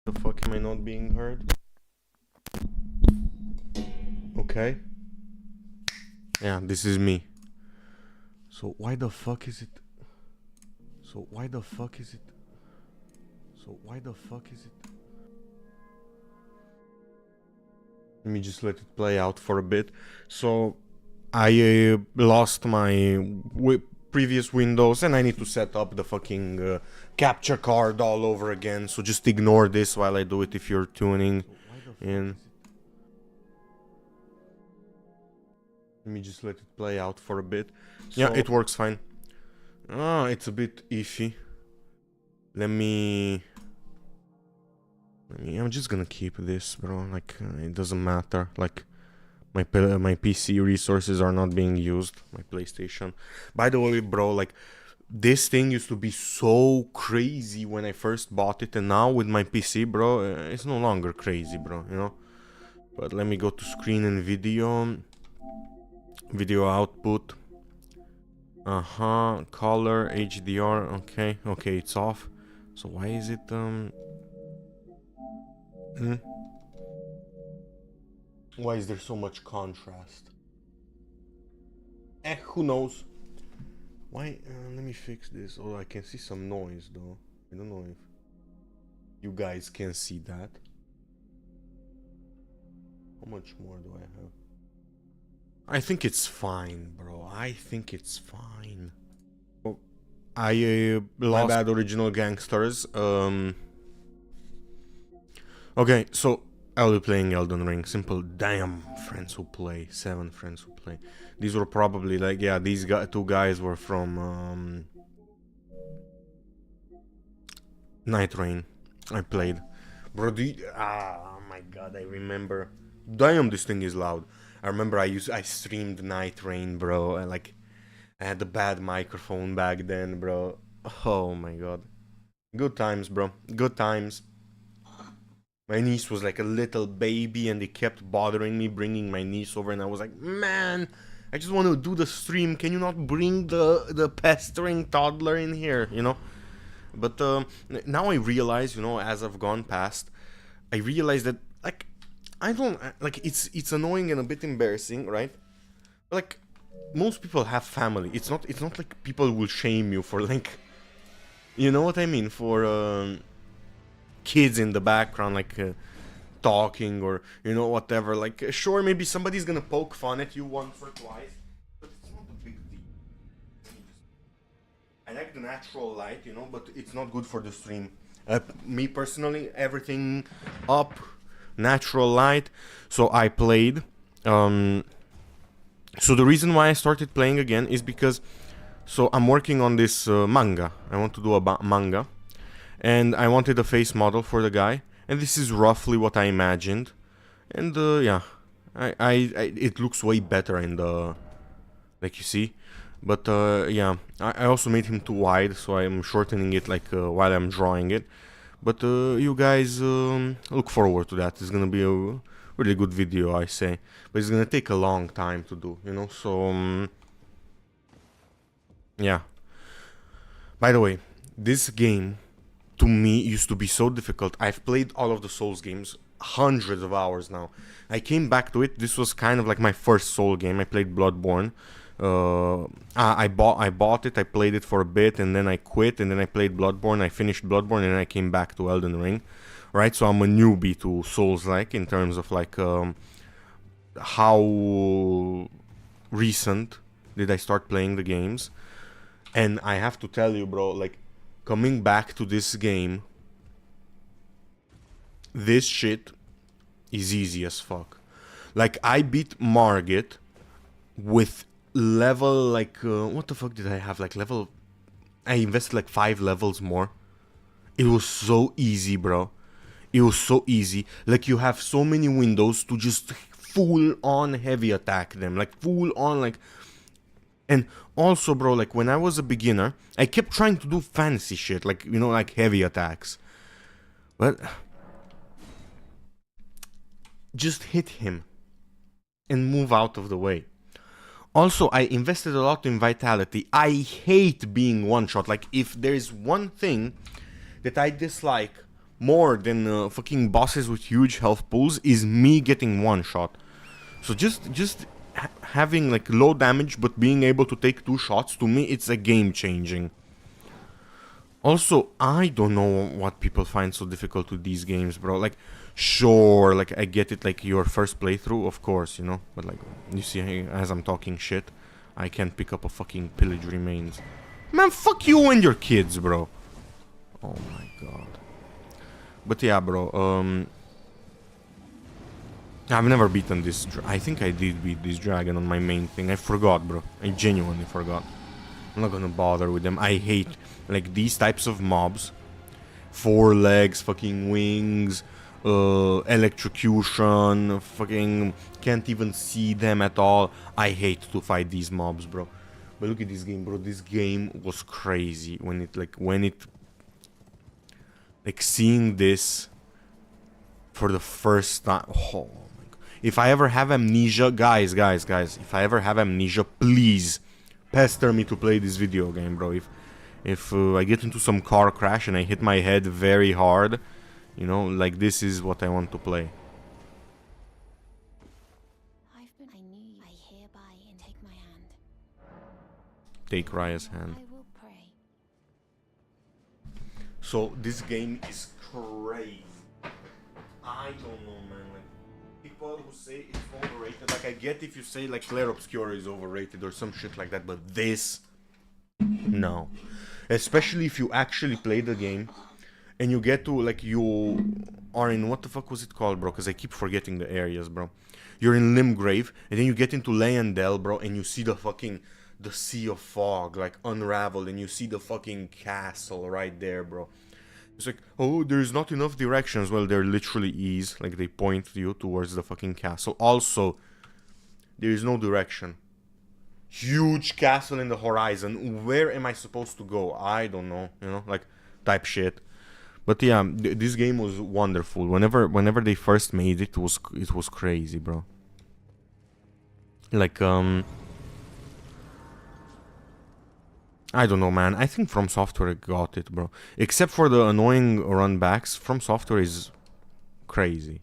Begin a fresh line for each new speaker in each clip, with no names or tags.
The fuck am I not being heard? Okay. Yeah, this is me. So why the fuck is it? So why the fuck is it? So why the fuck is it? Let me just let it play out for a bit. So I lost my previous Windows and I need to set up the fucking capture card all over again. So just ignore this while I do it if you're tuning in. Let me just let it play out for a bit. So, yeah, it works fine. Ah, it's a bit iffy. Let me... I'm just gonna keep this, bro. Like, it doesn't matter. Like, my PC resources are not being used. My PlayStation. By the way, bro, like, this thing used to be so crazy when I first bought it, and now with my PC, bro, it's no longer crazy, bro, you know? But let me go to screen and video. Video output. Color, HDR, okay, it's off. So why is it, Why is there so much contrast? Who knows? Why, let me fix this. Oh, I can see some noise though. I don't know if you guys can see that. How much more do I have? I think it's fine, bro. I think it's fine. Oh, I lost my bad, Original Gangsters. Okay, so I'll be playing Elden Ring. Simple. Damn, friends who play. 7 friends who play. These were probably like, yeah, these two guys were from Night Rain. I played. Bro, oh my god, I remember. Damn, this thing is loud. I remember I streamed Night Rain, bro. I had the bad microphone back then, bro. Oh my god. Good times, bro. Good times. My niece was like a little baby and they kept bothering me, bringing my niece over, and I was like, man, I just want to do the stream. Can you not bring the pestering toddler in here, you know? But now I realize, you know, as I've gone past, I realize that, like, I don't, like, it's annoying and a bit embarrassing, right? But, like, most people have family. It's not like people will shame you for, like, you know what I mean? For kids in the background, like, talking or, you know, whatever. Like, sure, maybe somebody's gonna poke fun at you once or twice, but it's not a big deal. I like the natural light, you know, but it's not good for the stream. Me personally, everything up, natural light. So I played. So the reason why I started playing again is because, so I'm working on this manga. I want to do a manga, and I wanted a face model for the guy, and this is roughly what I imagined. And yeah, it looks way better in the, like, you see. But yeah, I also made him too wide, so I'm shortening it, like, while I'm drawing it. But you guys look forward to that. It's gonna be a really good video, I say. But it's gonna take a long time to do, you know, so yeah. By the way, this game to me used to be so difficult. I've played all of the Souls games, hundreds of hours now. I came back to it. This was kind of like my first Soul game. I played Bloodborne. I bought it, I played it for a bit, and then I quit, and then I played Bloodborne, I finished Bloodborne, and I came back to Elden Ring, right? So I'm a newbie to Souls-like in terms of, like, how recent did I start playing the games. And I have to tell you, bro, like, coming back to this game, this shit is easy as fuck. Like, I beat Margit with level, like, what the fuck did I have? Like, level, I invested like 5 levels more. It was so easy, bro. It was so easy. Like, you have so many windows to just full on heavy attack them, like full on, like. And also, bro, like when I was a beginner, I kept trying to do fancy shit, like, you know, like heavy attacks. But just hit him and move out of the way. Also, I invested a lot in vitality. I hate being one-shot. Like, if there's one thing that I dislike more than fucking bosses with huge health pools, is me getting one-shot. So just having like low damage but being able to take 2 shots, to me it's a game changing. Also, I don't know what people find so difficult with these games, bro. Like, sure, like I get it, like your first playthrough, of course, you know, but like, you see, as I'm talking shit, I can't pick up a fucking pillage remains. Man, fuck you and your kids, bro. Oh my god. But yeah, bro, I've never beaten this. I think I did beat this dragon on my main thing. I forgot, bro. I genuinely forgot. I'm not gonna bother with them. I hate, like, these types of mobs. 4 legs, fucking wings, electrocution, fucking can't even see them at all. I hate to fight these mobs, bro. But look at this game, bro. This game was crazy when it, like, seeing this for the first time. Oh my god. If I ever have amnesia, guys, if I ever have amnesia, please pester me to play this video game, bro. If I get into some car crash and I hit my head very hard, you know, like, this is what I want to play.
I knew I hereby and take my hand.
Take Raya's hand.
I will pray.
So this game is crazy. I don't know, man. Like, people who say it's overrated, like, I get if you say like Clair Obscura is overrated or some shit like that, but this, no. Especially if you actually play the game and you get to, like, you are in, what the fuck was it called, bro? Because I keep forgetting the areas, bro. You're in Limgrave and then you get into Leyndell, bro, and you see the fucking, the Sea of Fog, like, unravel, and you see the fucking castle right there, bro. It's like, oh, there's not enough directions. Well, there literally is. Like, they point you towards the fucking castle. Also, there is no direction. Huge castle in the horizon. Where am I supposed to go? I don't know. You know, like, type shit. But yeah, this game was wonderful. Whenever they first made it, it was crazy, bro. Like, I don't know, man. I think From Software got it, bro. Except for the annoying runbacks, From Software is crazy.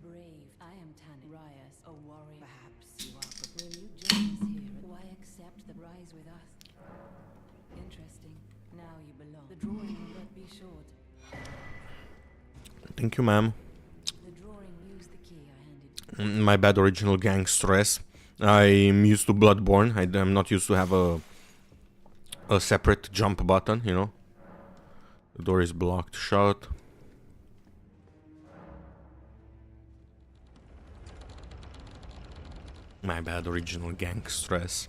Brave, I am Tanrias, a warrior. Perhaps you are, but will you join us here? Why accept the rise with us? Interesting. Now you belong. The drawing will not be short.
Thank you, ma'am.
The drawing used the key I handed.
My bad, original gang stress. I'm used to Bloodborne. I'm not used to have a separate jump button, you know. The door is blocked shut. My bad, original gang stress.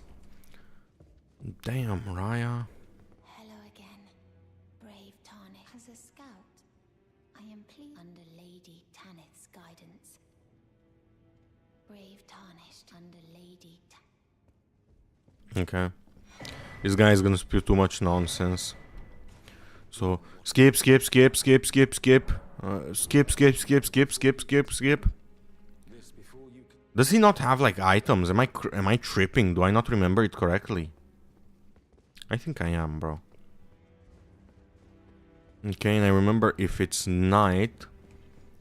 Damn, Raya.
Hello again, brave Tarnish. As a scout, I am pleased under Lady Tanith's guidance. Brave Tarnished under Lady
Okay. This guy is gonna spew too much nonsense. So, skip. Skip. Does he not have, like, items? Am I tripping? Do I not remember it correctly? I think I am, bro. Okay, and I remember if it's night,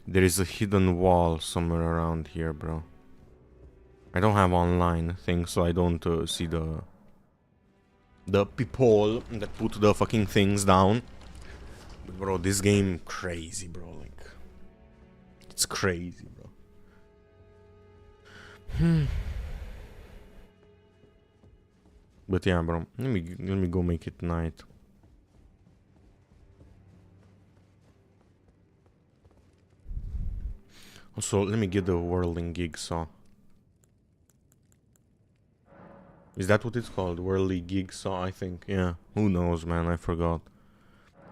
there is a hidden wall somewhere around here, bro. I don't have online things, so I don't see the people that put the fucking things down. But bro, this game crazy, bro. Like, it's crazy, bro. But yeah, bro. Let me go make it night. Also, let me get the whirling gig saw. Is that what it's called? Whirly gig saw, I think. Yeah. Who knows, man? I forgot.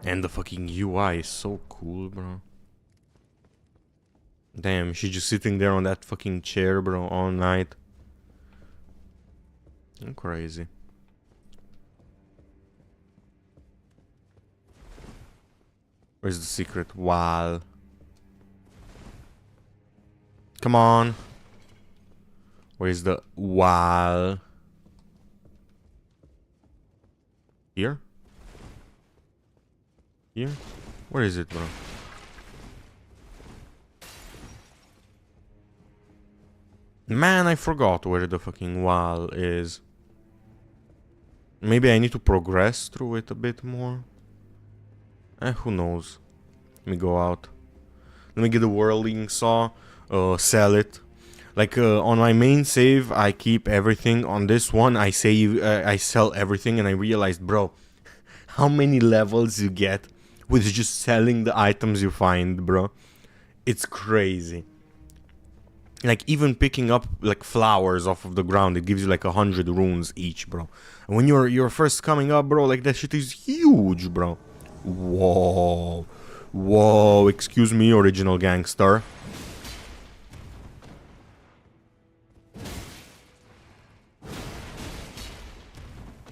And the fucking UI is so cool, bro. Damn, she's just sitting there on that fucking chair, bro, all night. I'm crazy. Where's the secret wall? Come on. Where's the wall? Here? Here? Where is it, bro? Man, I forgot where the fucking wall is. Maybe I need to progress through it a bit more. Who knows? Let me go out. Let me get the whirling saw. Sell it. Like on my main save, I keep everything. On this one, I sell everything, and I realized, bro, how many levels you get with just selling the items you find, bro. It's crazy. Like even picking up like flowers off of the ground, it gives you like 100 runes each, bro. And when you're first coming up, bro, like that shit is huge, bro. Whoa, whoa! Excuse me, original gangster.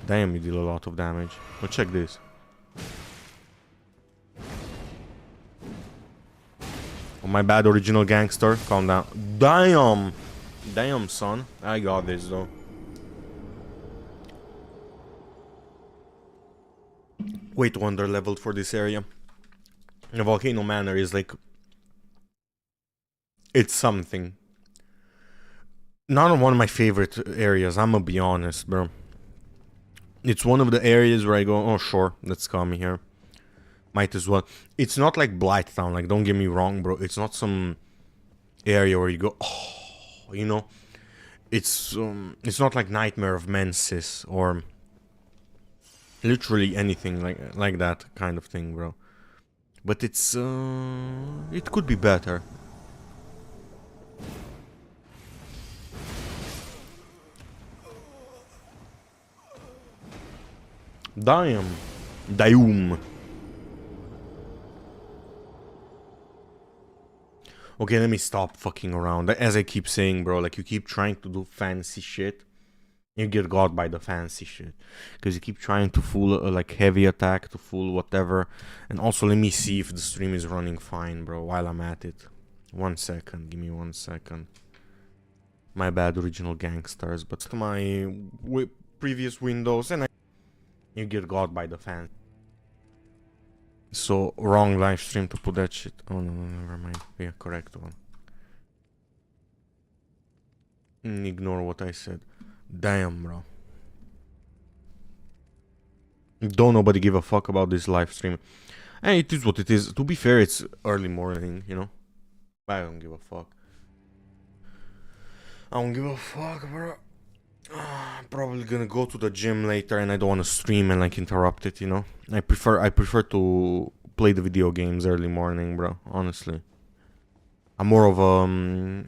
Damn, you deal a lot of damage. But check this. Oh, my bad, original gangster. Calm down. Damn! Damn, son. I got this, though. Way too under leveled for this area. The Volcano Manor is like... It's something. Not one of my favorite areas, I'm gonna be honest, bro. It's one of the areas where I go, oh sure, let's come here. Might as well. It's not like Blighttown, like don't get me wrong, bro. It's not some area where you go, oh, you know. It's not like Nightmare of Mensis or literally anything like that kind of thing, bro. But it's it could be better. Damn. Daum. Okay, let me stop fucking around. As I keep saying, bro, like you keep trying to do fancy shit. You get got by the fancy shit. Because you keep trying to fool like heavy attack, to fool whatever. And also let me see if the stream is running fine, bro, while I'm at it. 1 second, give me 1 second. My bad, original gangsters. But to my previous windows and you get got by the fans. So, wrong live stream to put that shit. Oh, no, never mind. Yeah, correct one. Ignore what I said. Damn, bro. Don't nobody give a fuck about this live stream. And it is what it is. To be fair, it's early morning, you know? I don't give a fuck. I don't give a fuck, bro. I'm probably gonna go to the gym later and I don't want to stream and like interrupt it, you know. I prefer to play the video games early morning, bro, honestly. I'm more of a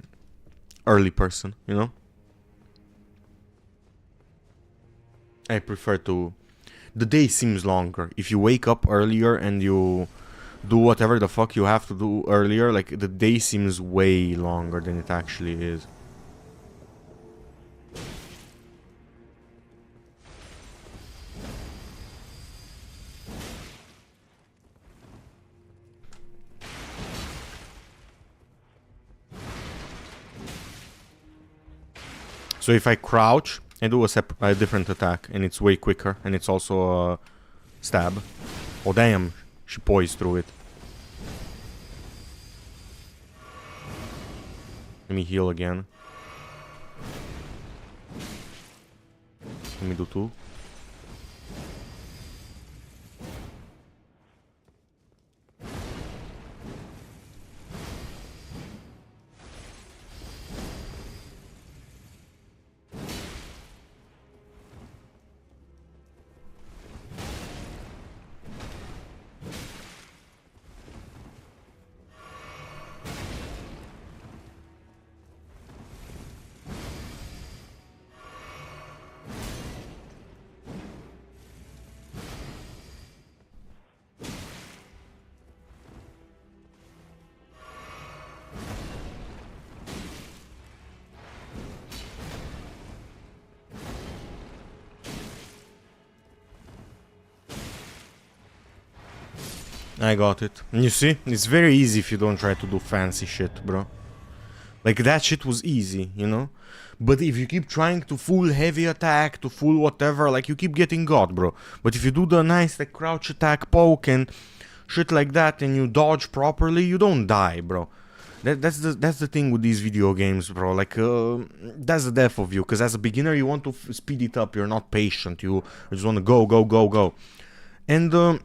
early person, you know. I prefer to... The day seems longer. If you wake up earlier and you do whatever the fuck you have to do earlier, like the day seems way longer than it actually is. So if I crouch, I do a different attack, and it's way quicker, and it's also a stab. Oh damn, she poised through it. Let me heal again. Let me do 2. I got it. You see? It's very easy if you don't try to do fancy shit, bro. Like, that shit was easy, you know? But if you keep trying to full heavy attack, to full whatever, like, you keep getting got, bro. But if you do the nice, like, crouch attack, poke, and shit like that, and you dodge properly, you don't die, bro. That's the thing with these video games, bro. Like, that's the death of you. Because as a beginner, you want to speed it up. You're not patient. You just want to go, go, go, go. And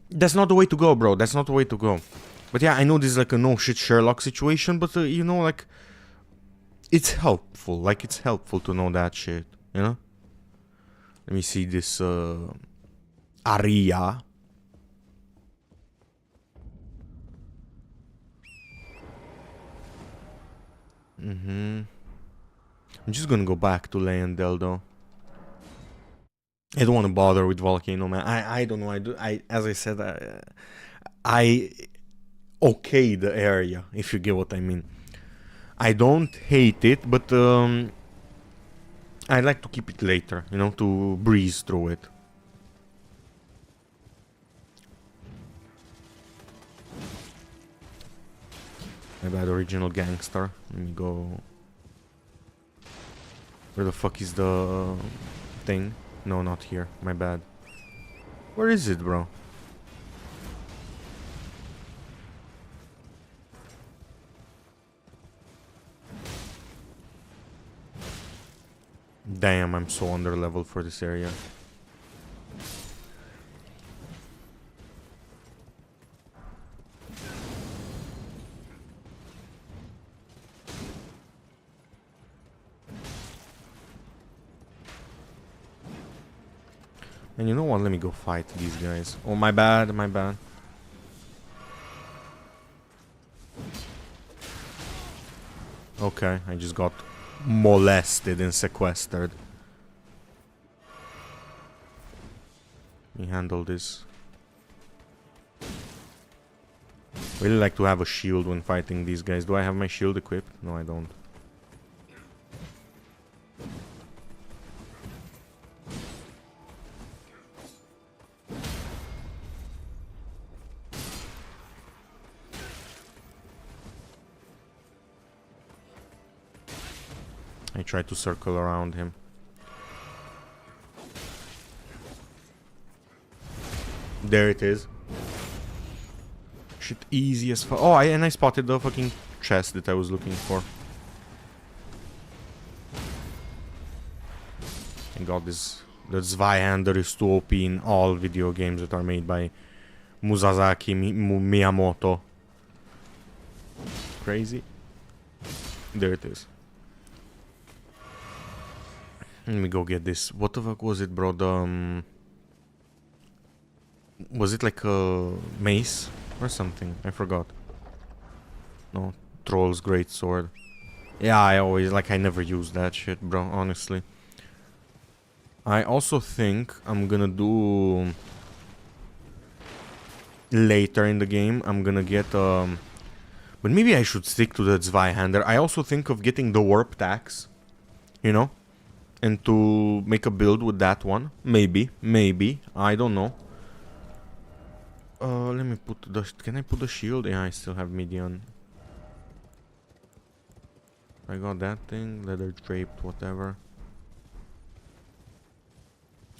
that's not the way to go, bro. That's not the way to go. But yeah, I know this is like a no shit Sherlock situation, but you know, like, it's helpful. Like, it's helpful to know that shit, you know? Let me see this Aria. I'm just gonna go back to Leyendell though. I don't want to bother with Volcano, man. I don't know. As I said, I okay the area, if you get what I mean. I don't hate it, but I like to keep it later, you know, to breeze through it. My bad, original gangster. Let me go. Where the fuck is the thing? No, not here. My bad. Where is it, bro? Damn, I'm so under level for this area. And you know what? Let me go fight these guys. Oh, my bad, my bad. Okay, I just got molested and sequestered. Let me handle this. Really like to have a shield when fighting these guys. Do I have my shield equipped? No, I don't. I try to circle around him. There it is. Shit, easy as fuck. Oh, and I spotted the fucking chest that I was looking for. I got this. The Zweihander is too OP in all video games that are made by Muzasaki Miyamoto. Crazy. There it is. Let me go get this. What the fuck was it, bro? The, was it like a mace or something? I forgot. No, Troll's great sword. Yeah, I always, like, I never use that shit, bro, honestly. I also think I'm gonna do... Later in the game, I'm gonna get, but maybe I should stick to the Zweihander. I also think of getting the Warp Tax, you know? And to make a build with that one. Maybe. I don't know. Let me put the... Can I put the shield? Yeah, I still have median. I got that thing. Leather draped, whatever.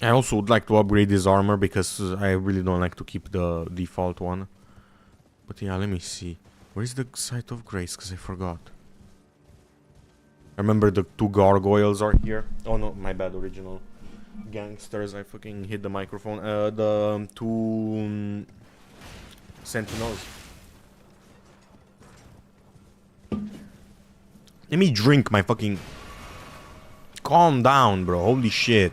I also would like to upgrade this armor because I really don't like to keep the default one. But yeah, let me see. Where is the Site of Grace? Because I forgot. I remember the two gargoyles are here. Oh no, my bad, original gangsters. I fucking hit the microphone. The two sentinels. Let me drink my fucking... Calm down, bro. Holy shit.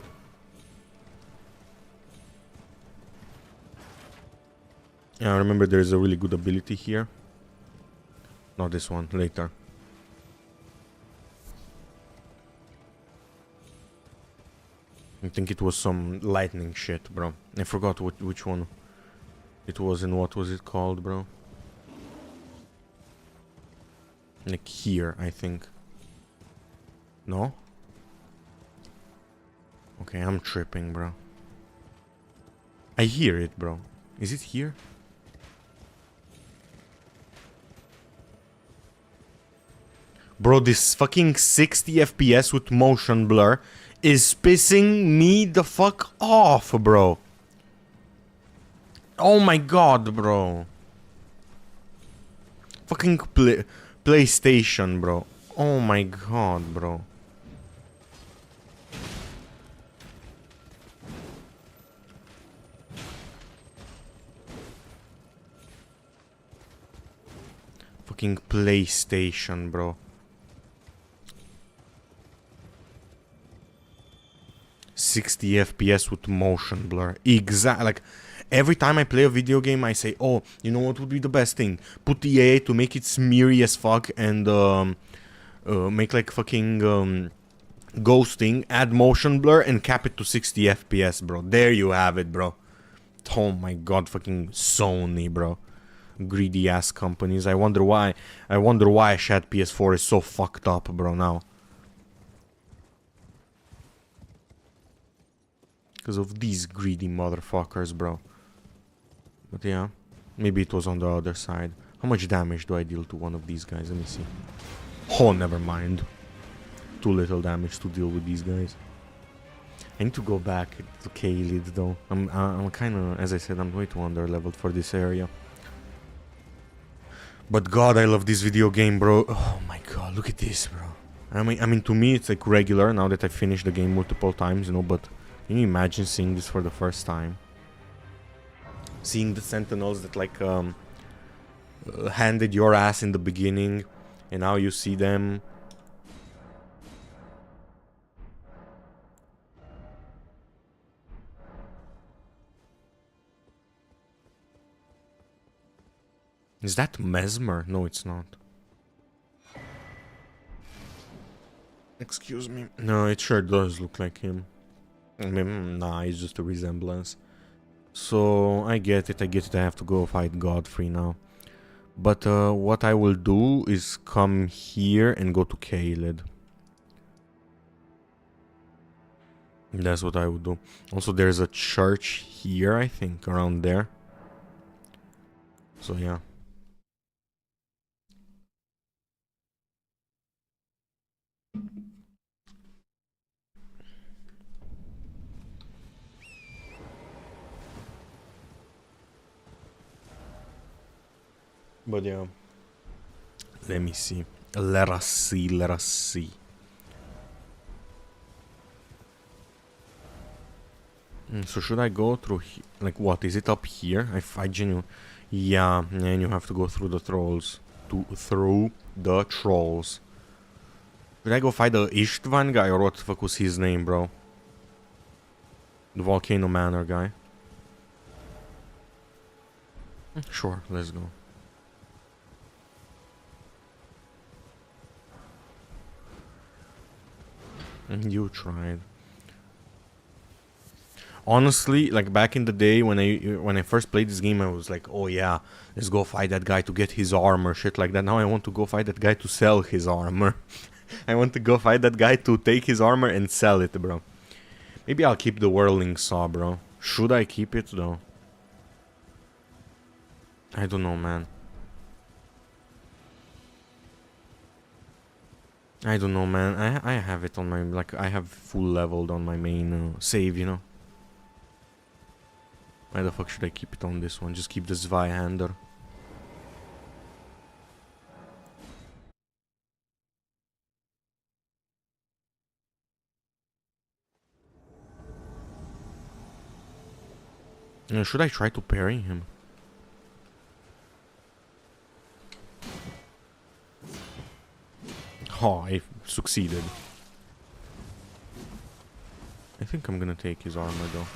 Yeah, I remember there's a really good ability here. Not this one, later. I think it was some lightning shit, bro. I forgot which one it was and what was it called, bro. Like here, I think. No? Okay, I'm tripping, bro. I hear it, bro. Is it here? Bro, this fucking 60 FPS with motion blur is pissing me the fuck off, bro. Oh my god, bro. Fucking PlayStation, bro. Oh my god, bro. Fucking PlayStation, bro. 60 FPS with motion blur. Like, every time I play a video game, I say, oh, you know what would be the best thing? Put the AI to make it smeary as fuck and make like fucking ghosting, add motion blur, and cap it to 60 FPS, bro. There you have it, bro. Oh my god, fucking Sony, bro. Greedy ass companies. I wonder why Shad PS4 is so fucked up, bro, now. Because of these greedy motherfuckers, bro. But yeah, maybe it was on the other side. How much damage do I deal to one of these guys? Let me see. Oh, never mind. Too little damage to deal with these guys. I need to go back to Caelid though. I'm kind of, as I said, I'm way too under-leveled for this area. But god, I love this video game, bro. Oh my god, look at this, bro. I mean, to me, it's like regular now that I finished the game multiple times, you know, but can you imagine seeing this for the first time? Seeing the Sentinels that like handed your ass in the beginning, and now you see them. Is that Mesmer? No, it's not. Excuse me. No, it sure does look like him. I mean, nah, it's just a resemblance. So, I get it, I have to go fight Godfrey now. But what I will do is come here and go to Caelid. That's what I would do. Also, there's a church here, I think, around there. So, yeah. But yeah, let me see. Let us see. Let us see. So should I go through? Like what? Is it up here? I genuinely. Yeah, and you have to go through the trolls. Through the trolls. Did I go fight the Istvan guy or what the fuck was his name, bro? The Volcano Manor guy. Sure, let's go. You tried. Honestly, like back in the day when I first played this game, I was like, oh yeah, let's go fight that guy to get his armor, shit like that. Now I want to go fight that guy to sell his armor. I want to go fight that guy to take his armor and sell it, bro. Maybe I'll keep the Whirling Saw, bro. Should I keep it though? I don't know, man. I don't know, man. I have it on my, like, I have full leveled on my main save, you know. Why the fuck should I keep it on this one? Just keep the Zweihander. Should I try to parry him? Oh, I succeeded. I think I'm gonna take his armor though.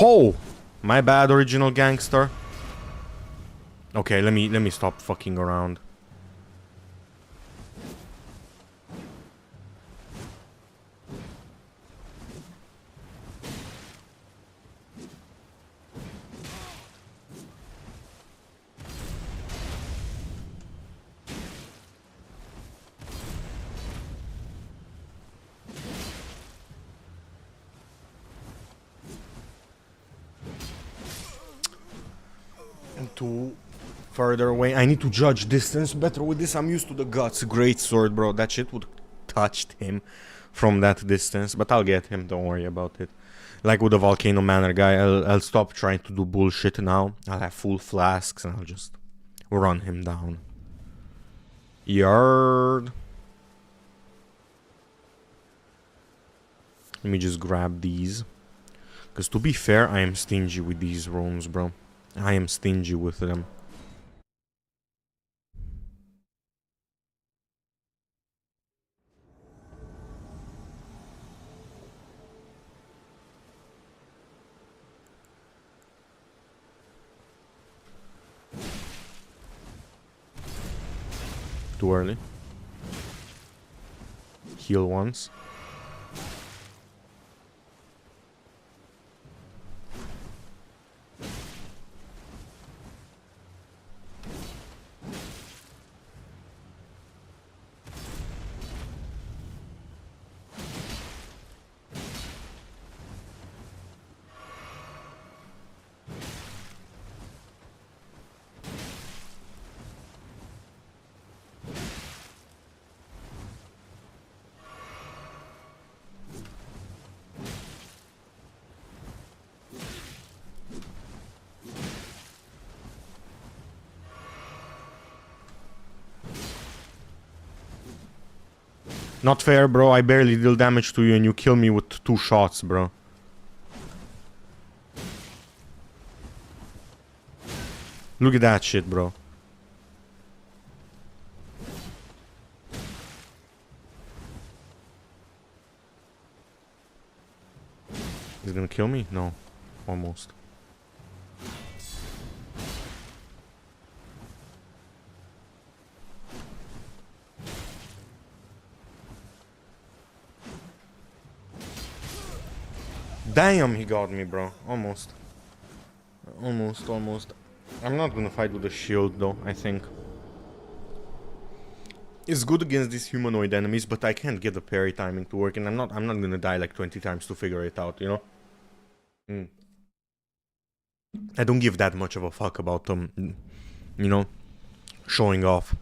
Oh! My bad, original gangster. Okay, let me stop fucking around. too further away. I need to judge distance better with this. I'm used to the Guts great sword, bro. That shit would touched him from that distance, but I'll get him. Don't worry about it. Like with the Volcano Manor guy, I'll stop trying to do bullshit now. I'll have full flasks and I'll just run him down. Yard. Let me just grab these. Because to be fair, I am stingy with these rooms, bro. I am stingy with them. Too early. Heal once. Not fair, bro. I barely deal damage to you and you kill me with 2 shots, bro. Look at that shit, bro. He's gonna kill me? No. Almost. Damn, he got me, bro. Almost. Almost. I'm not gonna fight with a shield, though, I think. It's good against these humanoid enemies, but I can't get the parry timing to work, and I'm not gonna die like 20 times to figure it out, you know? I don't give that much of a fuck about them, you know, showing off.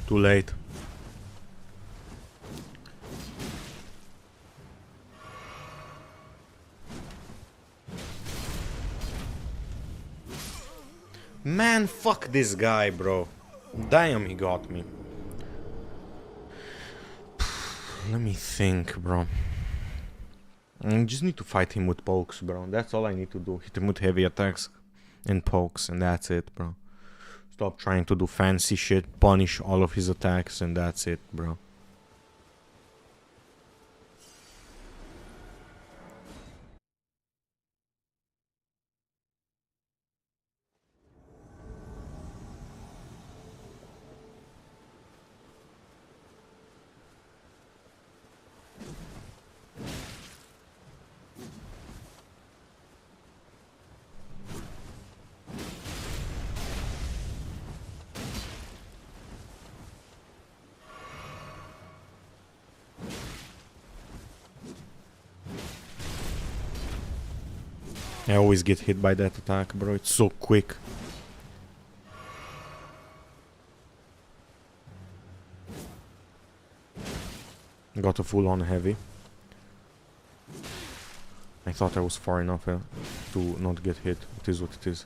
Too late. Man, fuck this guy, bro. Damn, he got me. Let me think, bro. I just need to fight him with pokes, bro. That's all I need to do. Hit him with heavy attacks and pokes, and that's it, bro. Stop trying to do fancy shit, punish all of his attacks, and that's it, bro. I always get hit by that attack, bro. It's so quick. Got a full-on heavy. I thought I was far enough to not get hit. It is what it is.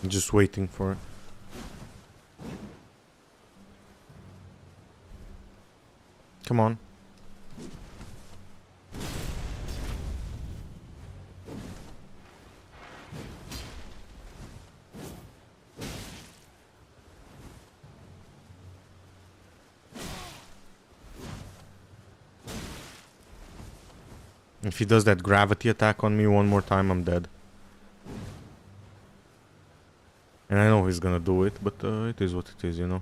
Just waiting for it. Come on. If he does that gravity attack on me one more time, I'm dead. And I know he's gonna do it, but it is what it is, you know.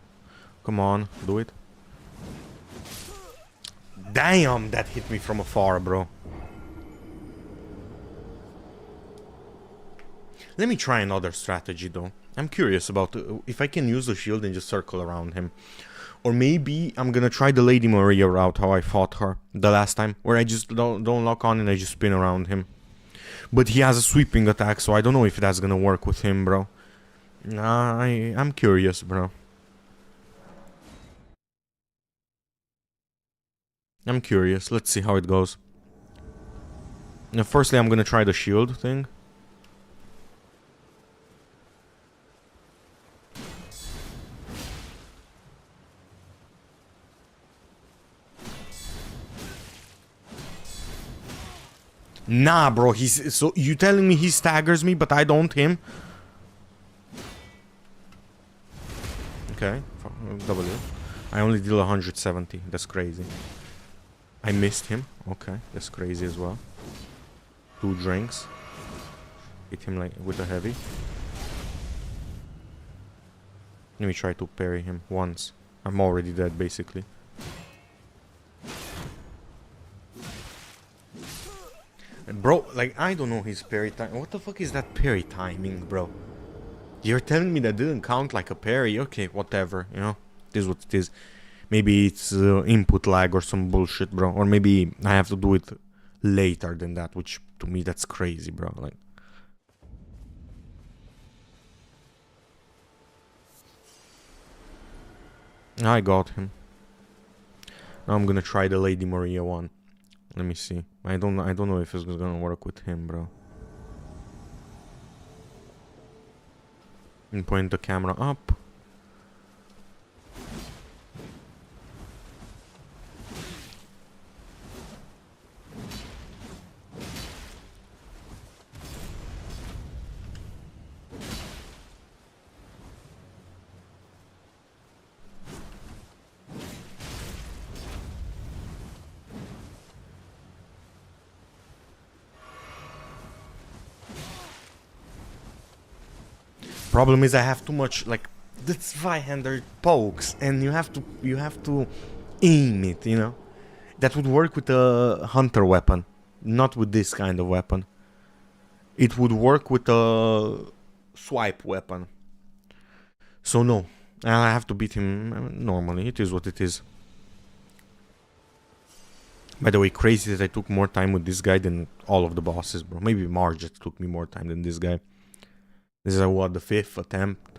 Come on, do it. Damn, that hit me from afar, bro. Let me try another strategy, though. I'm curious about if I can use the shield and just circle around him. Or maybe I'm gonna try the Lady Maria route, how I fought her the last time, where I just don't lock on and I just spin around him. But he has a sweeping attack, so I don't know if that's gonna work with him, bro. I'm curious, bro. I'm curious. Let's see how it goes. Now, firstly, I'm gonna try the shield thing. Nah, bro, he's... So, you telling me he staggers me, but I don't him? Okay, W. I only deal 170, that's crazy. I missed him, okay, that's crazy as well. 2 drinks. Hit him like with a heavy. Let me try to parry him once. I'm already dead, basically. Bro, like, I don't know his parry time. What the fuck is that parry timing, bro? You're telling me that didn't count like a parry? Okay, whatever, you know? It is what it is. Maybe it's input lag or some bullshit, bro. Or maybe I have to do it later than that, which to me that's crazy, bro. Like, I got him. Now I'm gonna try the Lady Maria one. Let me see. I don't know if it's gonna work with him, bro. And point the camera up. Problem is I have too much, like, the Zweihander pokes, and you have to aim it, you know. That would work with a hunter weapon, not with this kind of weapon. It would work with a swipe weapon. So no, I have to beat him normally. It is what it is. By the way, crazy that I took more time with this guy than all of the bosses, bro. Maybe Margit took me more time than this guy. This is what, the 5th attempt?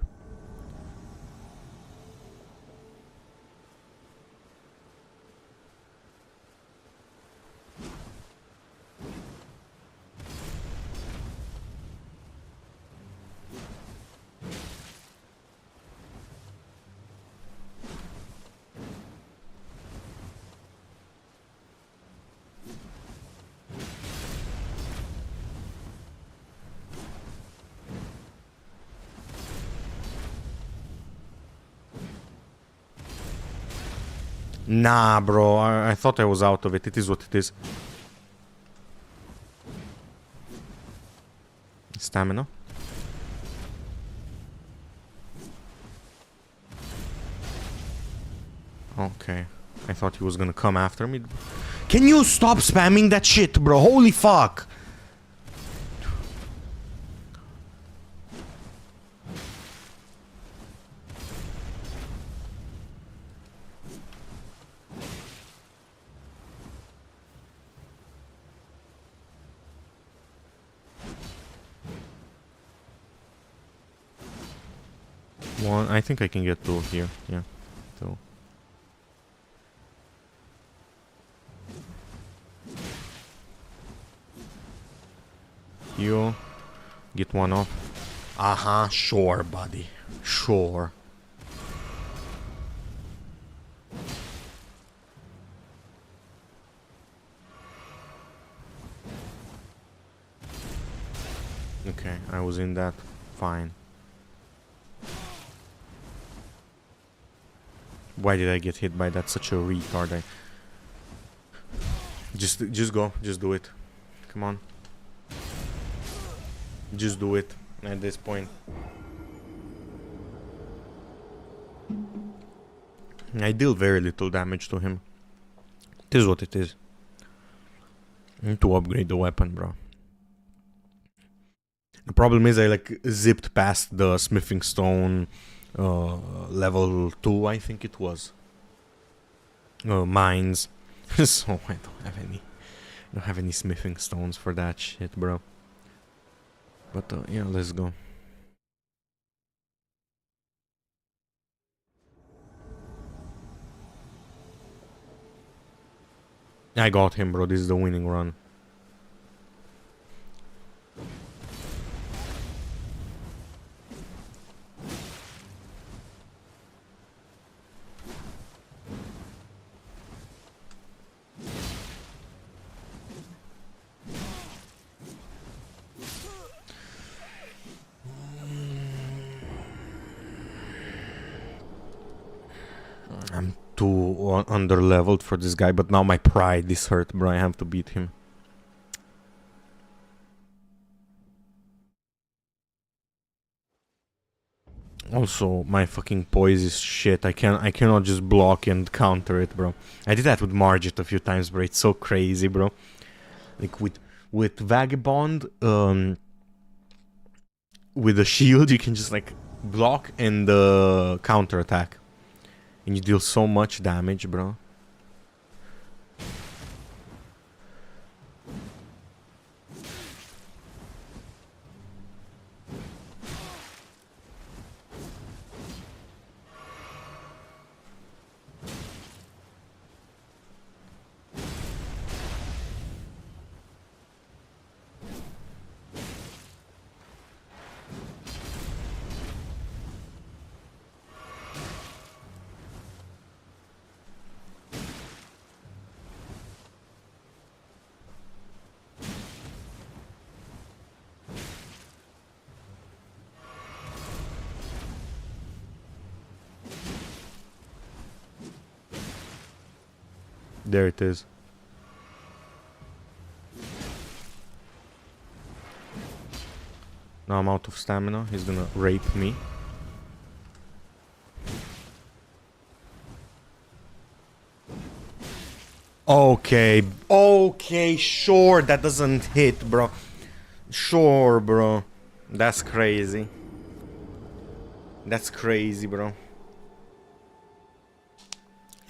Nah, bro, I thought I was out of it. It is what it is. Stamina. Okay. I thought he was gonna come after me. Can you stop spamming that shit, bro? Holy fuck! One, I think I can get 2 here. Yeah, 2. Heal. Get 1 off. Uh-huh, sure, buddy. Sure. Okay, I was in that. Fine. Why did I get hit by that? Such a retard. Just go. Just do it. Come on. Just do it at this point. I deal very little damage to him. It is what it is. I need to upgrade the weapon, bro. The problem is I like zipped past the smithing stone level 2, I think it was. Mines. So I don't have any smithing stones for that shit, bro. But yeah, let's go. I got him, bro. This is the winning run. I'm too under leveled for this guy, but now my pride is hurt, bro. I have to beat him. Also, my fucking poise is shit. I cannot just block and counter it, bro. I did that with Margit a few times, bro. It's so crazy, bro. Like with Vagabond, with the shield, you can just like block and counter attack, and you deal so much damage, bro. There it is. Now I'm out of stamina. He's gonna rape me. Okay. Okay, sure. That doesn't hit, bro. Sure, bro. That's crazy. That's crazy, bro.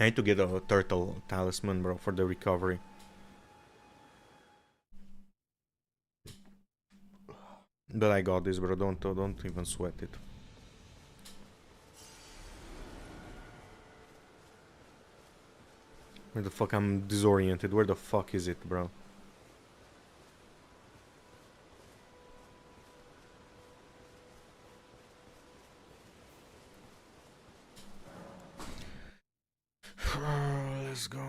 I need to get a turtle talisman, bro, for the recovery. But I got this, bro. Don't even sweat it. Where the fuck? I'm disoriented. Where the fuck is it, bro? Let's go.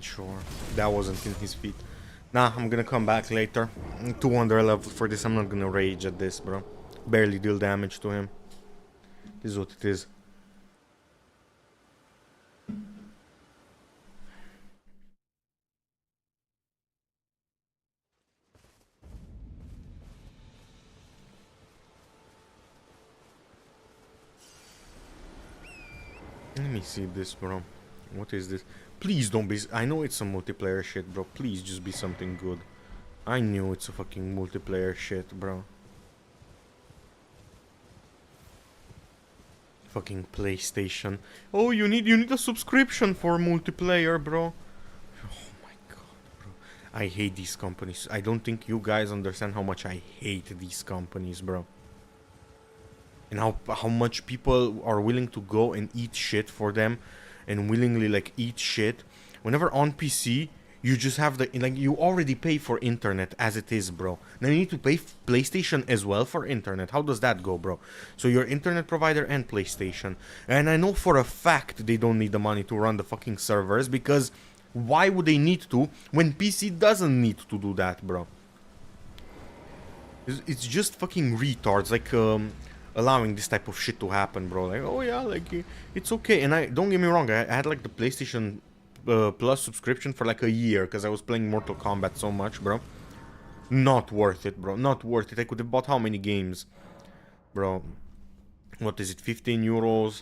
Sure. That wasn't in his feet. Nah, I'm gonna come back later. 200 level for this. I'm not gonna rage at this, bro. Barely deal damage to him. This is what it is. Let me see this, bro. What is this? Please don't be... I know it's some multiplayer shit, bro. Please just be something good. I knew it's a fucking multiplayer shit, bro. Fucking PlayStation. Oh, you need a subscription for multiplayer, bro. Oh my god, bro. I hate these companies. I don't think you guys understand how much I hate these companies, bro. And how much people are willing to go and eat shit for them, and willingly like eat shit. Whenever on PC, you just have the, like, you already pay for internet as it is, bro. Then you need to pay PlayStation as well for internet. How does that go, bro? So your internet provider and PlayStation. And I know for a fact they don't need the money to run the fucking servers, because why would they need to when PC doesn't need to do that, bro? It's just fucking retards, like, allowing this type of shit to happen, bro. Like, oh yeah, like, it's okay. And I, don't get me wrong, I had like the PlayStation Plus subscription for like a year because I was playing Mortal Kombat so much, bro. Not worth it, bro. Not worth it. I could have bought how many games, bro? What is it? 15 euros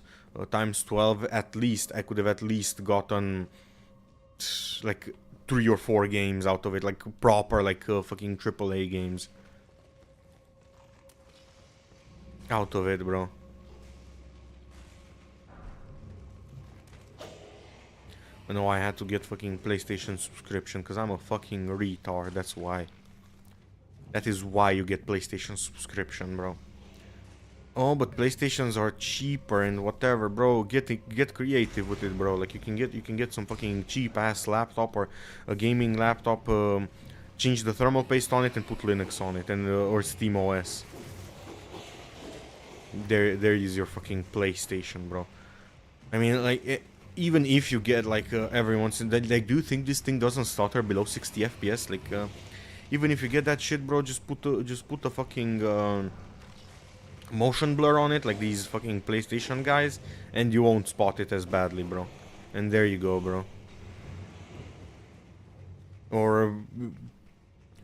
times 12. At least I could have at least gotten like 3 or 4 games out of it, like proper, like fucking AAA games out of it, bro. I know I had to get fucking PlayStation subscription because I'm a fucking retard. That's why. That is why you get PlayStation subscription, bro. Oh, but PlayStations are cheaper and whatever, bro. Get creative with it, bro. Like, you can get some fucking cheap ass laptop or a gaming laptop. Change the thermal paste on it and put Linux on it, and or Steam OS. There is your fucking PlayStation, bro. I mean, like, even if you get like every once in like, do you think this thing doesn't stutter below 60 FPS? Like, even if you get that shit, bro, just put a fucking motion blur on it, like these fucking PlayStation guys, and you won't spot it as badly, bro. And there you go, bro. Or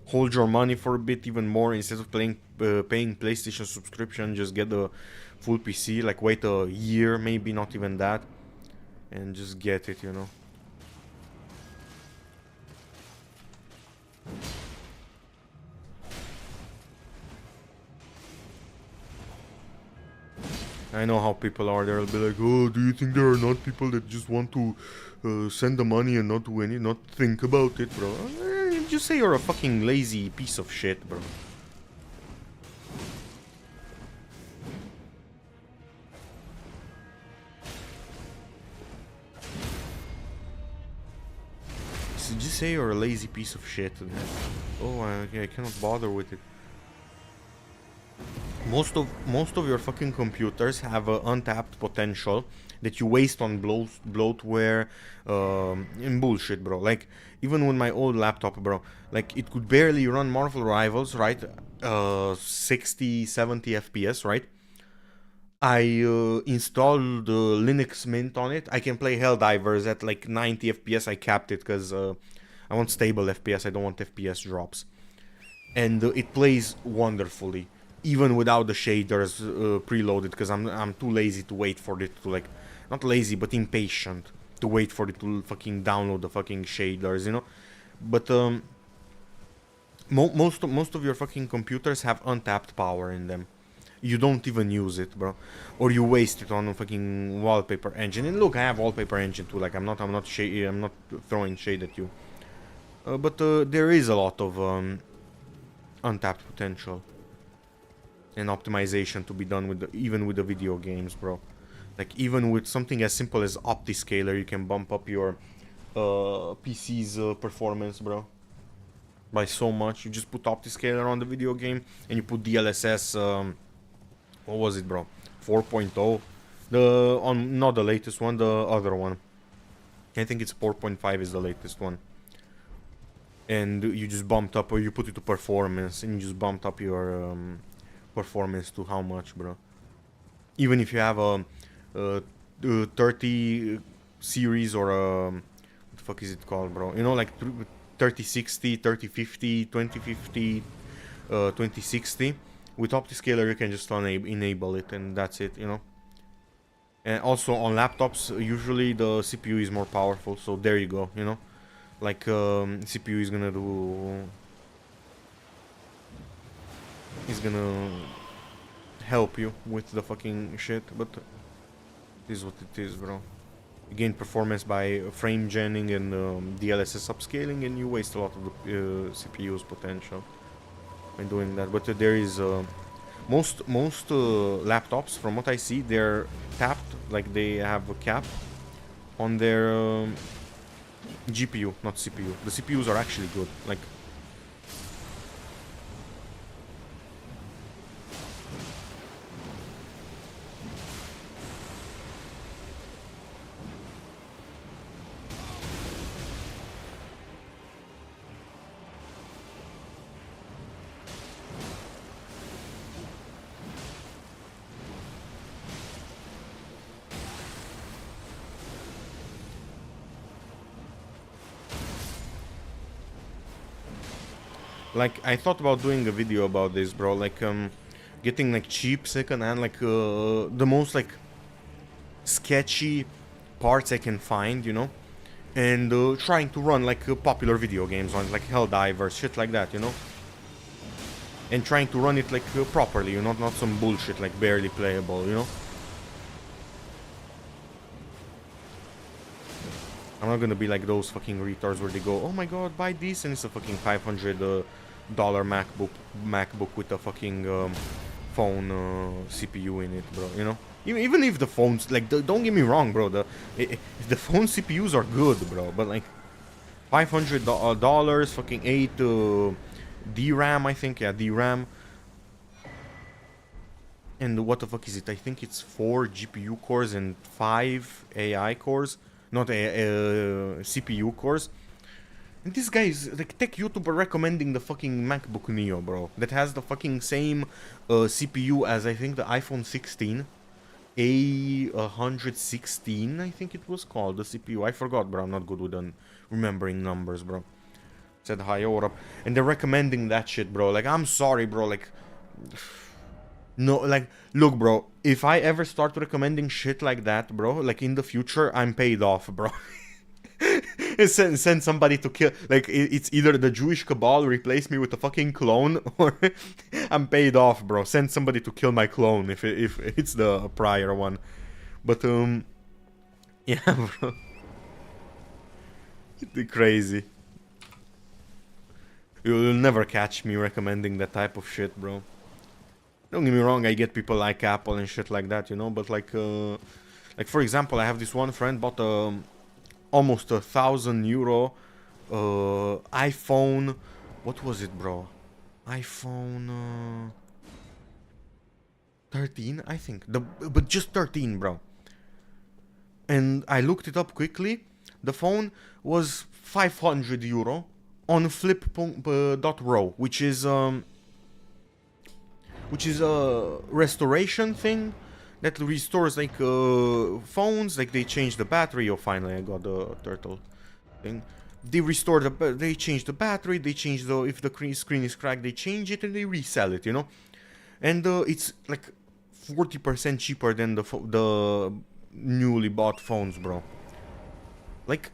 hold your money for a bit even more. Instead of paying PlayStation subscription, just get the full PC. Like, wait a year, maybe not even that, and just get it, you know. I know how people are. They'll be like, oh, do you think there are not people that just want to send the money and not do any, not think about it, bro? Just say you're a fucking lazy piece of shit, bro. So just say you're a lazy piece of shit. Oh, I cannot bother with it. Most of your fucking computers have untapped potential that you waste on bloatware and bullshit, bro. Like, even with my old laptop, bro, like, it could barely run Marvel Rivals, right? 60, 70 FPS, right? I installed Linux Mint on it. I can play Helldivers at like 90 FPS. I capped it because I want stable FPS. I don't want FPS drops. And it plays wonderfully, even without the shaders preloaded, because I'm too lazy to wait for it to, like, not lazy but impatient to wait for it to fucking download the fucking shaders, you know. But most of your fucking computers have untapped power in them. You don't even use it, bro, or you waste it on a fucking wallpaper engine. And look, I have wallpaper engine too. Like, I'm not throwing shade at you, but there is a lot of untapped potential and optimization to be done with even with the video games, bro. Like, even with something as simple as OptiScaler, you can bump up your PC's performance, bro, by so much. You just put OptiScaler on the video game and you put DLSS. What was it, bro? 4.0. Not the latest one, the other one. I think it's 4.5 is the latest one. And you just bumped up, or you put it to performance, and you just bumped up your performance to how much, bro? Even if you have a 30 series or what the fuck is it called, bro? You know, like 3060, 3050, 2050, 2060. With OptiScaler, you can just enable it, and that's it, you know. And also on laptops, usually the CPU is more powerful. So there you go, you know. Like CPU is gonna do, is gonna help you with the fucking shit, but it is what it is, bro. You gain performance by frame genning and DLSS upscaling, and you waste a lot of the CPU's potential by doing that. But there is most laptops, from what I see, they're tapped, like they have a cap on their GPU, not CPU. The CPUs are actually good, like. Like, I thought about doing a video about this, bro. Like, getting like cheap second-hand, like the most like sketchy parts I can find, you know, and trying to run like popular video games on, like Helldivers, shit like that, you know, and trying to run it like properly, you know, not some bullshit like barely playable, you know. I'm not gonna be like those fucking retards where they go, oh my god, buy this, and it's a fucking $500 MacBook with a fucking phone CPU in it, bro. You know, even if the phones, like, don't get me wrong, bro. The phone CPUs are good, bro. But like, $500, fucking 8 DRAM, I think, yeah, DRAM. And what the fuck is it? I think it's 4 GPU cores and 5 AI cores, not CPU cores. And this guy is like tech YouTuber recommending the fucking MacBook Neo, bro. That has the fucking same CPU as I think the iPhone 16. A116, I think it was called, the CPU. I forgot, bro. I'm not good with remembering numbers, bro. Said hi, what up? And they're recommending that shit, bro. Like, I'm sorry, bro. Like, no, like, look, bro. If I ever start recommending shit like that, bro, like in the future, I'm paid off, bro. Send somebody to kill. Like, it's either the Jewish cabal replace me with a fucking clone, or I'm paid off, bro. Send somebody to kill my clone if it's the prior one. But yeah, bro. It's crazy. You'll never catch me recommending that type of shit, bro. Don't get me wrong, I get people like Apple and shit like that, you know. But like for example, I have this one friend bought almost €1,000 iPhone. What was it, bro? iPhone 13, I think. But just 13, bro. And I looked it up quickly. The phone was €500 on flip.ro, which is a restoration thing that restores like phones. Like, they changed the battery. Oh, finally I got the turtle thing. They restore they change the battery, they change if the screen is cracked, they change it and they resell it, you know. And it's like 40% cheaper than the newly bought phones, bro. Like,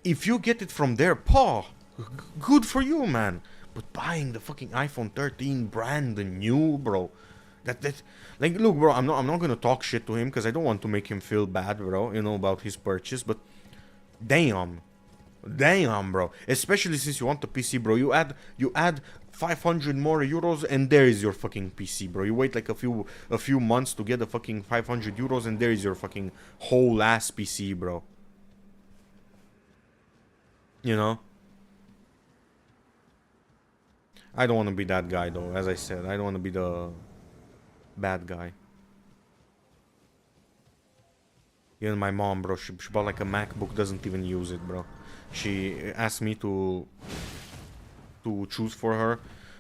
if you get it from there, good for you, man. But buying the fucking iPhone 13 brand new, bro, that like, look, bro, I'm not gonna talk shit to him because I don't want to make him feel bad, bro, you know, about his purchase. But damn, bro, especially since you want the PC, bro. You add 500 more euros and there is your fucking PC, bro. You wait like a few months to get the fucking 500 euros and there is your fucking whole ass PC, bro. You know? I don't want to be that guy, though. As I said, I don't want to be the bad guy. Even my mom, bro, she bought like a MacBook, doesn't even use it, bro. She asked me to choose for her.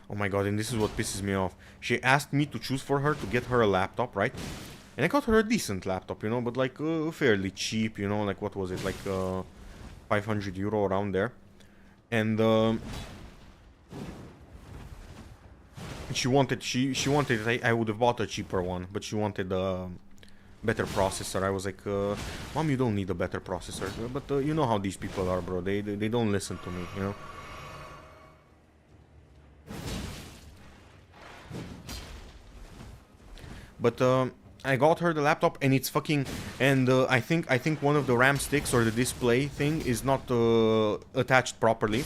Oh my god, and this is what pisses me off. She asked me to choose for her to get her a laptop, right? And I got her a decent laptop, you know, but like fairly cheap, you know, like what was it, like €500 around there. And she wanted I would have bought a cheaper one, but she wanted better processor. I was like, Mom, you don't need a better processor. But you know how these people are, bro. They don't listen to me, you know. But I got her the laptop, and it's fucking. And I think one of the RAM sticks or the display thing is not attached properly.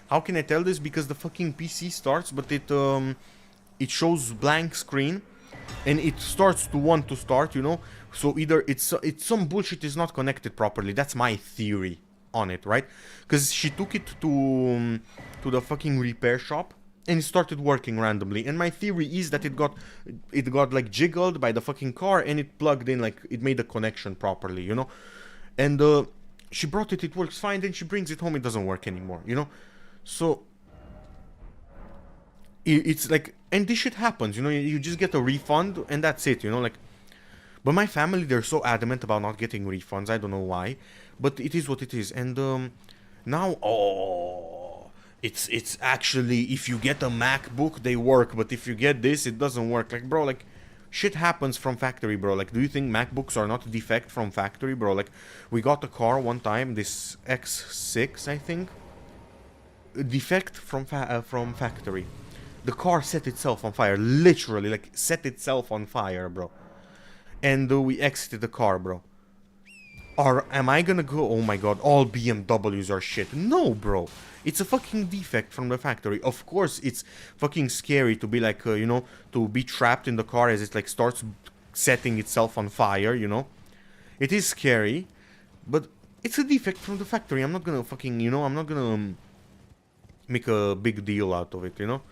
How can I tell this? Because the fucking PC starts, but it shows blank screen, and it starts to want to start, you know. So either it's some bullshit is not connected properly. That's my theory on it, right? Because she took it to the fucking repair shop, and it started working randomly. And my theory is that it got like jiggled by the fucking car, and it plugged in, like it made a connection properly, you know. And she brought it works fine. Then she brings it home, it doesn't work anymore, you know. So it's like, and this shit happens, you know. You just get a refund and that's it, you know. Like, but my family, they're so adamant about not getting refunds. I don't know why, but it is what it is. And now, oh, it's actually, if you get a MacBook, they work, but if you get this, it doesn't work. Like, bro, like, shit happens from factory, bro. Like, do you think MacBooks are not defect from factory, bro? Like, we got a car one time, this X6, I think, defect from factory. The car set itself on fire, literally, like, set itself on fire, bro. And we exited the car, bro. Or am I gonna go, oh my god, all BMWs are shit? No, bro. It's a fucking defect from the factory. Of course, it's fucking scary to be like, you know, to be trapped in the car as it like starts setting itself on fire, you know. It is scary, but it's a defect from the factory. I'm not gonna fucking, you know, I'm not gonna make a big deal out of it, you know.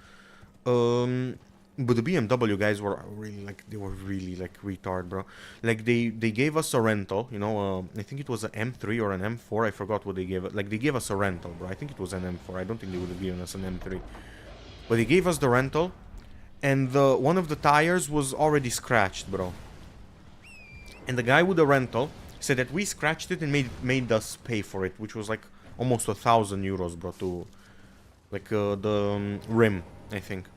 But the BMW guys were really like, they were really like retard, bro. Like they gave us a rental, you know. I think it was an M3 or an M4. I forgot what they gave it. Like they gave us a rental, bro. I think it was an M4. I don't think they would have given us an M3. But they gave us the rental, and one of the tires was already scratched, bro. And the guy with the rental said that we scratched it and made us pay for it, which was like almost 1,000 euros, bro. To like the rim, I think.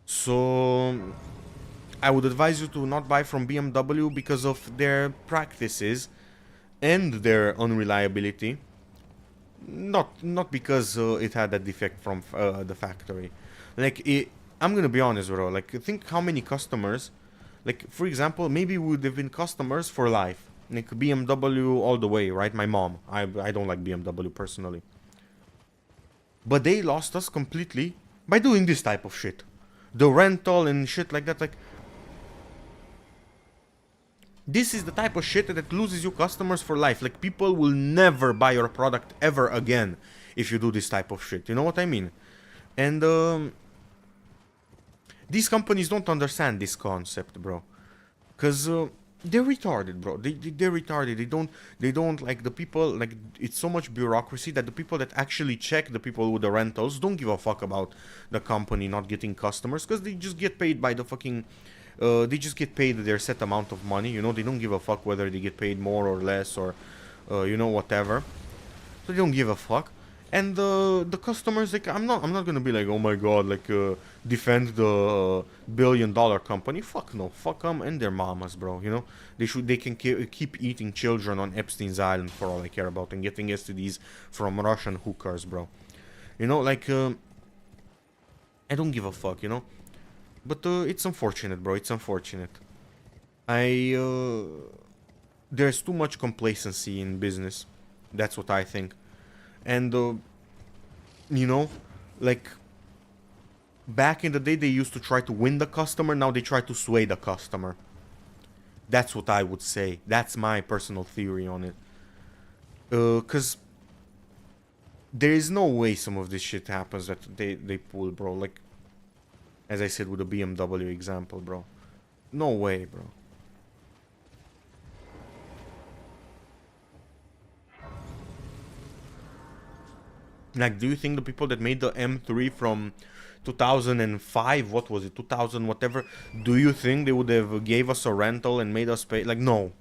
So I would advise you to not buy from BMW because of their practices and their unreliability. Not because it had that defect from the factory. Like, I'm gonna be honest, bro. Like, think how many customers, like, for example, maybe we would have been customers for life. Like, BMW all the way, right? My mom. I don't like BMW personally. But they lost us completely by doing this type of shit. The rental and shit like that, like, this is the type of shit that loses you customers for life. Like, people will never buy your product ever again if you do this type of shit. You know what I mean? And these companies don't understand this concept, bro. Cause they're retarded, bro. They're retarded. They don't like the people. Like, it's so much bureaucracy that the people that actually check the people with the rentals don't give a fuck about the company not getting customers, because they just get paid by the fucking. They just get paid their set amount of money. You know, they don't give a fuck whether they get paid more or less or, you know, whatever. So they don't give a fuck. And the customers, like, I'm not gonna be like, oh my god, like, defend the billion-dollar company. Fuck no, fuck them and their mamas, bro. You know, they can keep eating children on Epstein's Island for all I care about, and getting STDs from Russian hookers, bro. You know, like, I don't give a fuck, you know. But it's unfortunate, bro. It's unfortunate. There's too much complacency in business. That's what I think. And, you know, like, back in the day, they used to try to win the customer. Now they try to sway the customer. That's what I would say. That's my personal theory on it. Because there is no way some of this shit happens that they pull, bro. Like, as I said with the BMW example, bro. No way, bro. Like, do you think the people that made the M3 from 2005, what was it, 2000 whatever, do you think they would have gave us a rental and made us pay? Like, no.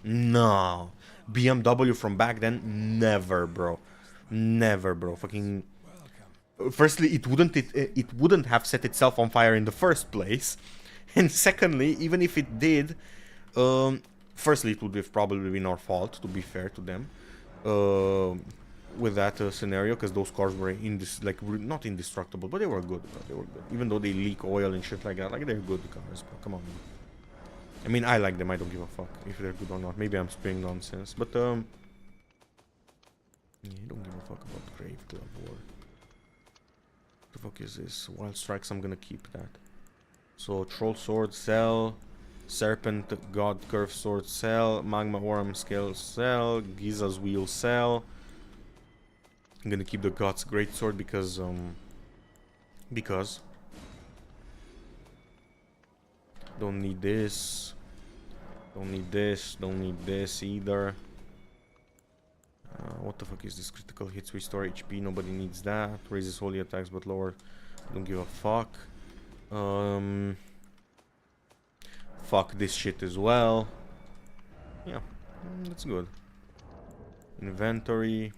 No. BMW from back then, never, bro. Never, bro. Fucking... Firstly, it wouldn't have set itself on fire in the first place. And secondly, even if it did, Firstly, it would have probably been our fault, to be fair to them, with that scenario, because those cars were not indestructible, but they were good. They were good, even though they leak oil and shit like that. Like, they're good cars. But come on, man. I mean, I like them. I don't give a fuck if they're good or not. Maybe I'm spitting nonsense, but yeah, I don't give a fuck about Grave Club War. What the fuck is this? Wild Strikes. I'm gonna keep that. So Troll Sword, sell. Serpent God Curve Sword, sell. Magma Worm Scale, sell. Giza's Wheel, sell. I'm gonna keep the God's Great Sword because don't need this. Don't need this. Don't need this either. What the fuck is this? Critical hits, restore HP. Nobody needs that. Raises holy attacks but lower. Don't give a fuck. Fuck this shit as well. Yeah, that's good. Inventory.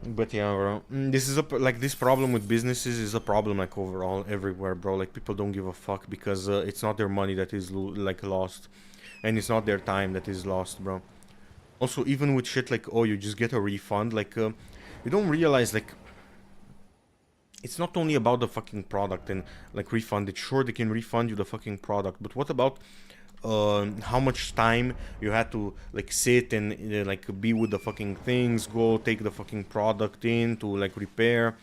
But yeah, bro, this is this problem with businesses is a problem like overall everywhere, bro. Like, people don't give a fuck because it's not their money that is lost, and it's not their time that is lost, bro. Also, even with shit like, oh, you just get a refund, like, you don't realize, like, it's not only about the fucking product and like refund it. Sure, they can refund you the fucking product, but what about how much time you had to like sit and like be with the fucking things, go take the fucking product in to like repair,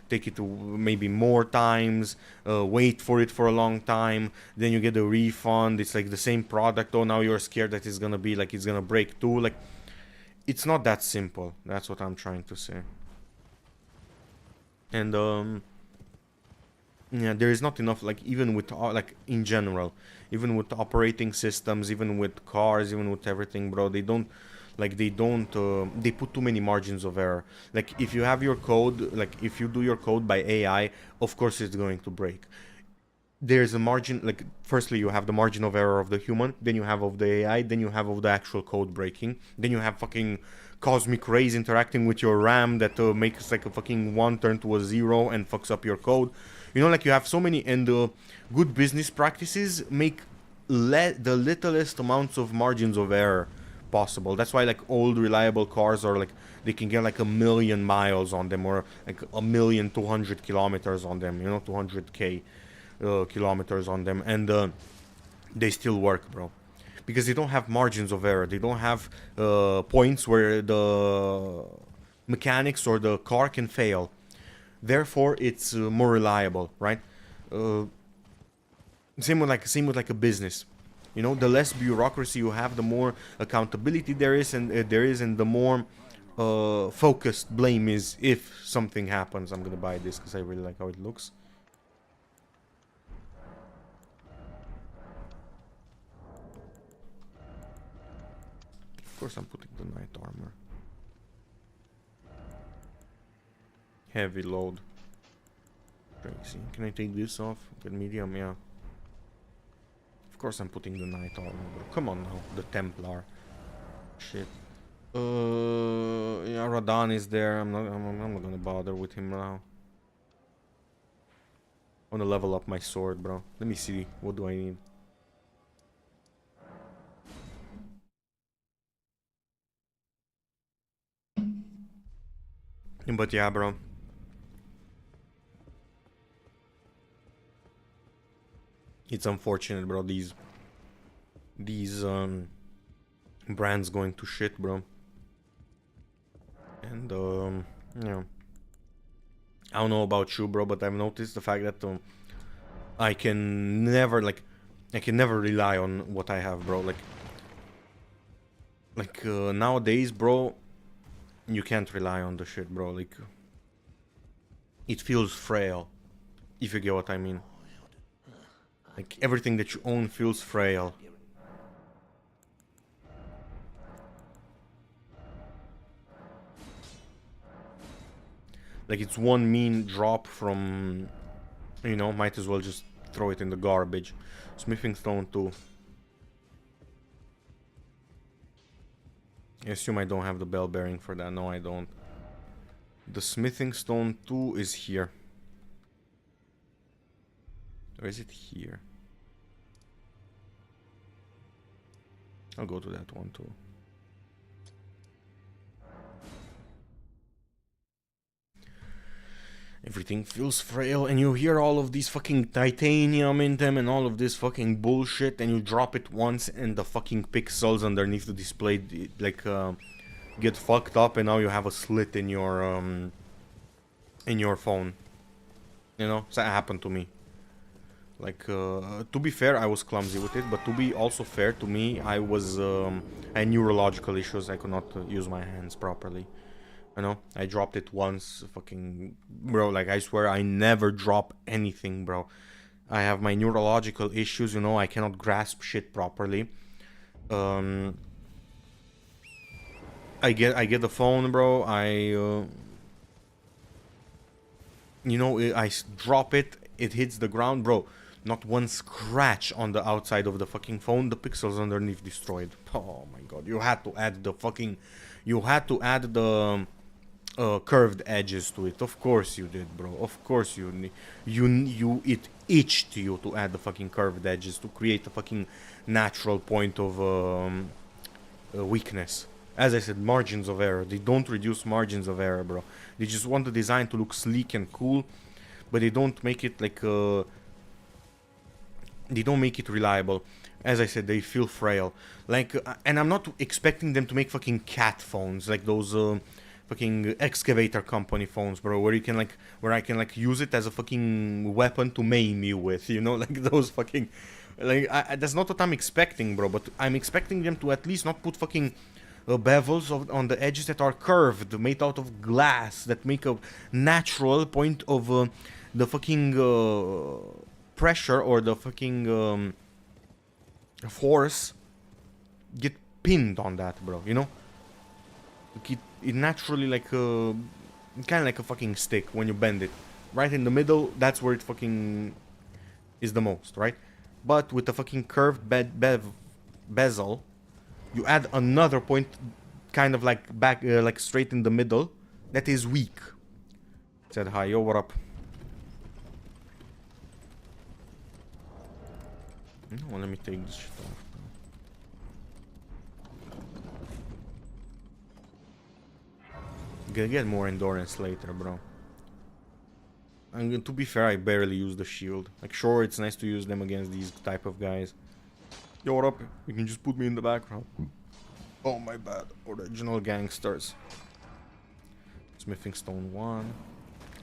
take it to maybe more times, wait for it for a long time, then you get a refund, it's like the same product, oh, now you're scared that it's gonna be like it's gonna break too. Like, it's not that simple. That's what I'm trying to say. And yeah, there is not enough, like, even with like in general, even with operating systems, even with cars, even with everything, bro, they put too many margins of error. Like, if you have your code, like if you do your code by AI, of course it's going to break. There's a margin, like, firstly you have the margin of error of the human, then you have of the AI, then you have of the actual code breaking, then you have fucking cosmic rays interacting with your RAM that makes like a fucking 1 turn to a 0 and fucks up your code. You know, like, you have so many, and good business practices make the littlest amounts of margins of error possible. That's why, like, old reliable cars are like, they can get like 1,000,000 miles on them, or like 1,200,000 kilometers on them, you know, 200k kilometers on them, and they still work, bro, because they don't have margins of error. They don't have points where the mechanics or the car can fail. Therefore, it's more reliable, right? Same with like a business. You know, the less bureaucracy you have, the more accountability there is, and the more focused blame is if something happens. I'm gonna buy this because I really like how it looks. Of course, I'm putting the knight armor. Heavy load. Crazy. Can I take this off? Get medium, yeah. Of course I'm putting the knight armor, bro. Come on now, the Templar. Shit. Yeah, Radahn is there. I'm not gonna bother with him now. I wanna level up my sword, bro. Let me see. What do I need? But yeah, bro. It's unfortunate, bro. These brands going to shit, bro. And yeah, I don't know about you, bro, but I've noticed the fact that I can never rely on what I have, bro. Like nowadays, bro, you can't rely on the shit, bro. Like, it feels frail, if you get what I mean. Like, everything that you own feels frail. Like, it's one mean drop from, you know, might as well just throw it in the garbage. Smithing stone too. I assume I don't have the bell bearing for that. No, I don't. The smithing stone 2 is here. Or is it here? I'll go to that one too. Everything feels frail, and you hear all of these fucking titanium in them and all of this fucking bullshit, and you drop it once and the fucking pixels underneath the display like get fucked up, and now you have a slit in your phone. You know, so that happened to me. Like, to be fair, I was clumsy with it, but to be also fair to me, I had neurological issues. I could not use my hands properly. You know, I dropped it once, fucking, bro, like, I swear I never drop anything, bro. I have my neurological issues, you know, I cannot grasp shit properly. I get the phone, bro, you know, I drop it, it hits the ground, bro. Not one scratch on the outside of the fucking phone, the pixels underneath destroyed. Oh my god, you had to add the fucking, curved edges to it. Of course you did, bro. Of course it itched you to add the fucking curved edges to create a fucking natural point of weakness. As I said, margins of error. They don't reduce margins of error, bro. They just want the design to look sleek and cool, but they don't make it like they don't make it reliable. As I said, they feel frail. Like, and I'm not expecting them to make fucking cat phones like those fucking excavator company phones, bro, where I can like use it as a fucking weapon to maim you with, you know, like those fucking, like, that's not what I'm expecting, bro. But I'm expecting them to at least not put fucking bevels on the edges that are curved, made out of glass, that make a natural point of the fucking pressure or the fucking force get pinned on that, bro, you know? Like it naturally, like kind of like a fucking stick when you bend it. Right in the middle, that's where it fucking is the most, right? But with the fucking curved bezel, you add another point, kind of like back, like straight in the middle, that is weak. Said hi, yo, what up? No, let me take this shit off. Gonna get more endurance later, bro. And to be fair, I barely use the shield. Like, sure, it's nice to use them against these type of guys. Yo, what up? You can just put me in the background. Oh, my bad. Original gangsters. Smithing stone 1.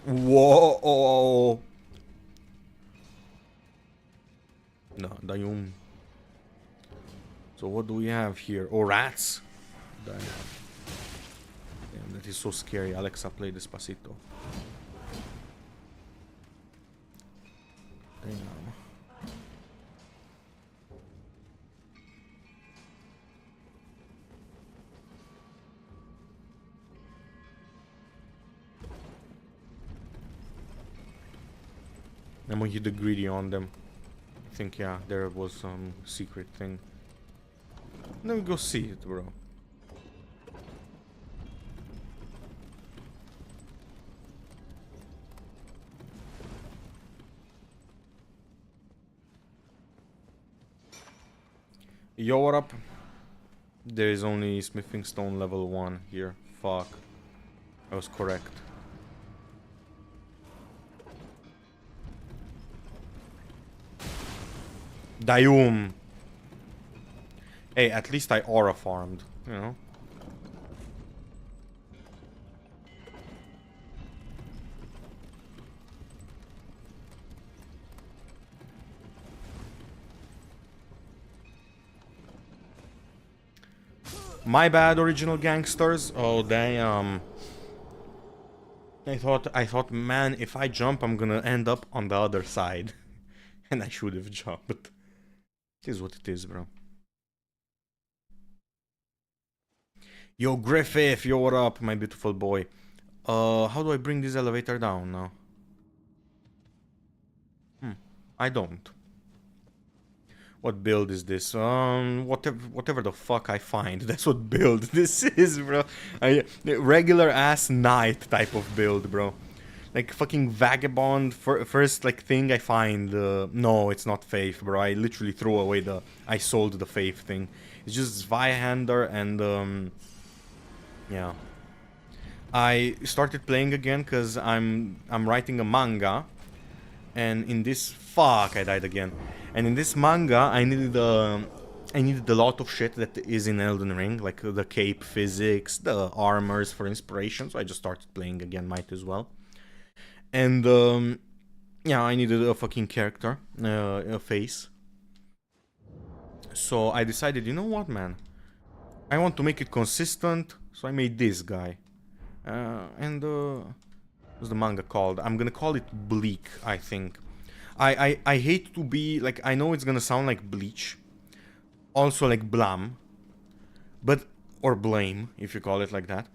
Whoa! No, Dayum. So what do we have here? Oh, rats! Damn, that is so scary. Alexa, play Despacito. Damn. I'm gonna hit the greedy on them. I think, yeah, there was some secret thing. Let me go see it, bro. Yo, what up? There is only smithing stone level 1 here. Fuck. I was correct. Dayum. Hey, at least I aura farmed, you know? My bad, original gangsters. Oh, damn. I thought, man, if I jump, I'm gonna end up on the other side. And I should have jumped. It is what it is, bro. Yo, Griffith, yo, what up, my beautiful boy? How do I bring this elevator down now? I don't. What build is this? Whatever the fuck I find. That's what build this is, bro. Regular ass knight type of build, bro. Like fucking vagabond first like thing I find. No, it's not faith, bro. I literally threw away I sold the faith thing. It's just Zweihander and yeah. I started playing again because I'm writing a manga, and in this fuck I died again. And in this manga I needed a lot of shit that is in Elden Ring, like the cape physics, the armors for inspiration. So I just started playing again, might as well. And yeah, I needed a fucking character, a face. So I decided, you know what, man? I want to make it consistent, so I made this guy. What's the manga called? I'm gonna call it Bleak, I think. I hate to be, like, I know it's gonna sound like Bleach. Also like Blam. But, or Blame, if you call it like that.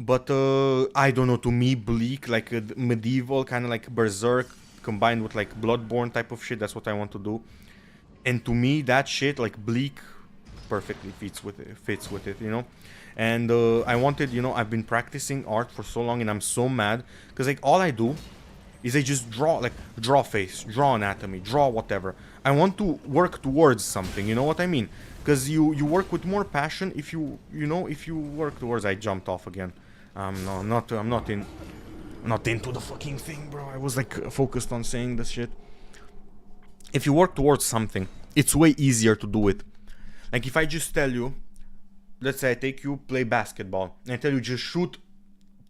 But, I don't know, to me, Bleak, like a medieval, kind of like Berserk, combined with like Bloodborne type of shit, that's what I want to do. And to me, that shit, like Bleak, perfectly fits with it, you know? And I wanted, you know, I've been practicing art for so long and I'm so mad. Because like all I do is I just draw, like, draw face, draw anatomy, draw whatever. I want to work towards something, you know what I mean? Because you work with more passion if you know, if you work towards... I jumped off again. No, I'm not into the fucking thing, bro. I was like focused on saying this shit. If you work towards something, it's way easier to do it. Like if I just tell you, let's say I take you play basketball, and I tell you just shoot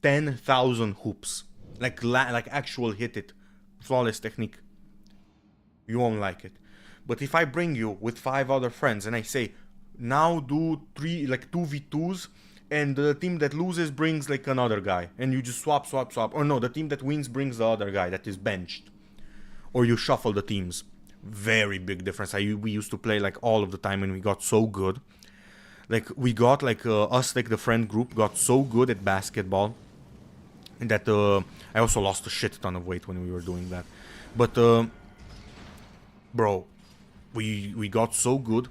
10,000 hoops, like actual hit it, flawless technique, you won't like it. But if I bring you with 5 other friends and I say, now do 2v2s, and the team that loses brings like another guy, and you just swap, or no, the team that wins brings the other guy that is benched, or you shuffle the teams. Very big difference. We used to play like all of the time and we got so good. Like we got like us, like the friend group got so good at basketball that I also lost a shit ton of weight when we were doing that. But bro, we got so good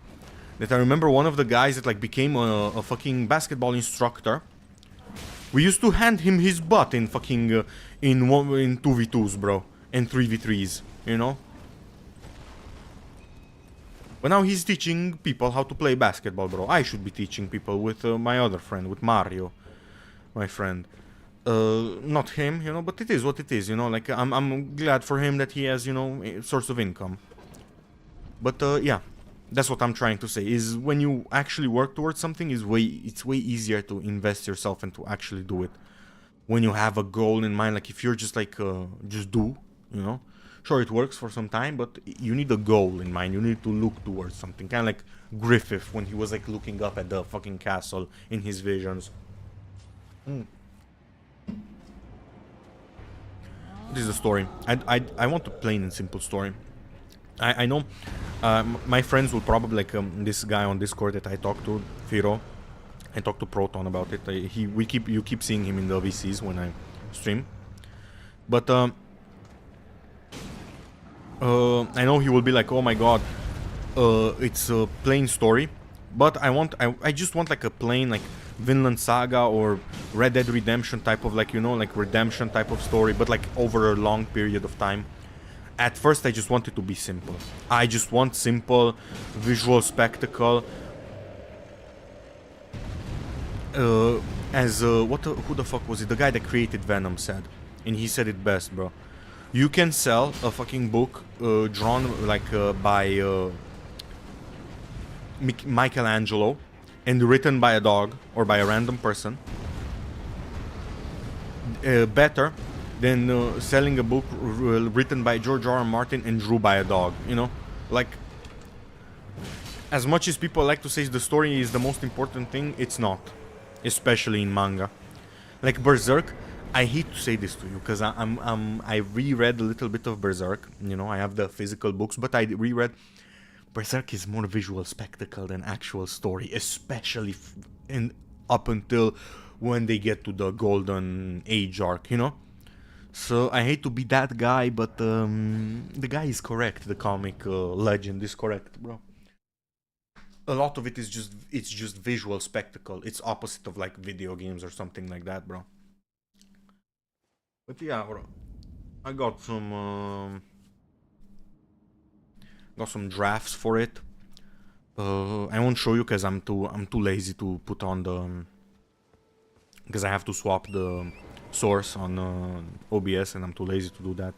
that I remember one of the guys that like became a fucking basketball instructor. We used to hand him his butt in fucking in 2v2s, bro, and 3v3s, you know. But now he's teaching people how to play basketball, bro. I should be teaching people with my other friend, with Mario, my friend. Not him, you know, but it is what it is, you know. Like I'm glad for him that he has, you know, a source of income. But yeah, that's what I'm trying to say. Is when you actually work towards something, it's way easier to invest yourself and to actually do it. When you have a goal in mind, like if you're just like just do, you know. Sure, it works for some time, but you need a goal in mind. You need to look towards something. Kind of like Griffith when he was like looking up at the fucking castle in his visions. This is the story. I want a plain and simple story. I know my friends will probably like this guy on Discord that I talked to, Firo. I talked to Proton about it. You keep seeing him in the VCs when I stream, but I know he will be like, oh my god, it's a plain story, but I just want like a plain like Vinland Saga or Red Dead Redemption type of, like, you know, like redemption type of story, but like over a long period of time. At first I just want it to be simple. I just want simple visual spectacle. Who the fuck was it? The guy that created Venom said, and he said it best, bro. You can sell a fucking book drawn like by Michelangelo and written by a dog or by a random person better than selling a book written by George R. R. Martin and drew by a dog, you know? Like, as much as people like to say the story is the most important thing, it's not. Especially in manga. Like Berserk, I hate to say this to you because I reread a little bit of Berserk. You know, I have the physical books, but I reread. Berserk is more visual spectacle than actual story, especially up until when they get to the Golden Age arc, you know. So I hate to be that guy, but the guy is correct. The comic legend is correct, bro. A lot of it is just visual spectacle. It's opposite of like video games or something like that, bro. But yeah, bro, I got some drafts for it. I won't show you because I'm too lazy to put on the because I have to swap the source on OBS and I'm too lazy to do that.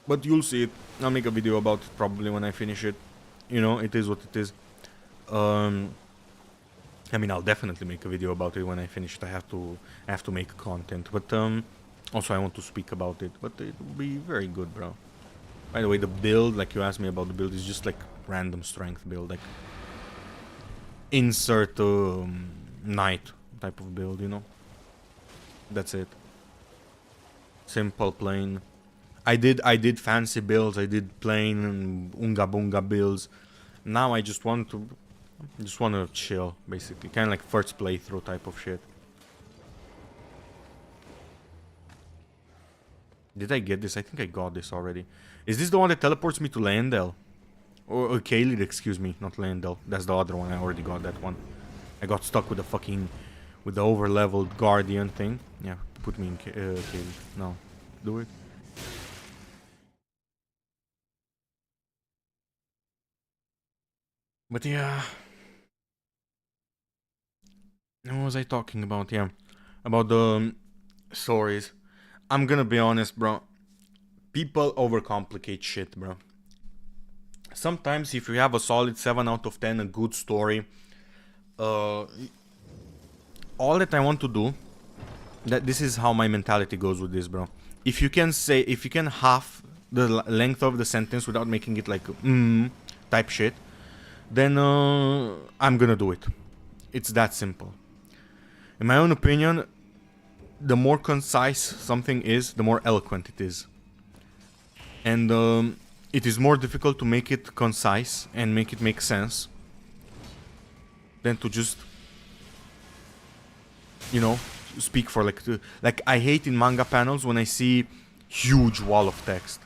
But you'll see it. I'll make a video about it probably when I finish it. You know, it is what it is. I mean, I'll definitely make a video about it when I finish it. I have to make content, but also I want to speak about it. But it will be very good, bro. By the way, the build, like you asked me about the build, is just like random strength build, like insert knight type of build, you know. That's it. Simple, plain. I did fancy builds. I did plain and unga bunga builds. Now I just want to chill, basically, kind of like first playthrough type of shit. Did I get this? I think I got this already. Is this the one that teleports me to Leyndell? Or Caelid, excuse me, not Leyndell. That's the other one. I already got that one. I got stuck with the over-leveled guardian thing. Yeah, put me in Caelid. No, do it. But yeah, what was I talking about? Yeah, about the stories. I'm gonna be honest, bro. People overcomplicate shit, bro. Sometimes if you have a solid 7 out of 10, a good story, all that I want to do, that this is how my mentality goes with this, bro. If you can half the length of the sentence without making it like type shit, then I'm gonna do it. It's that simple. In my own opinion, the more concise something is, the more eloquent it is. And it is more difficult to make it concise and make it make sense than to just, you know, speak for like I hate in manga panels when I see huge wall of text.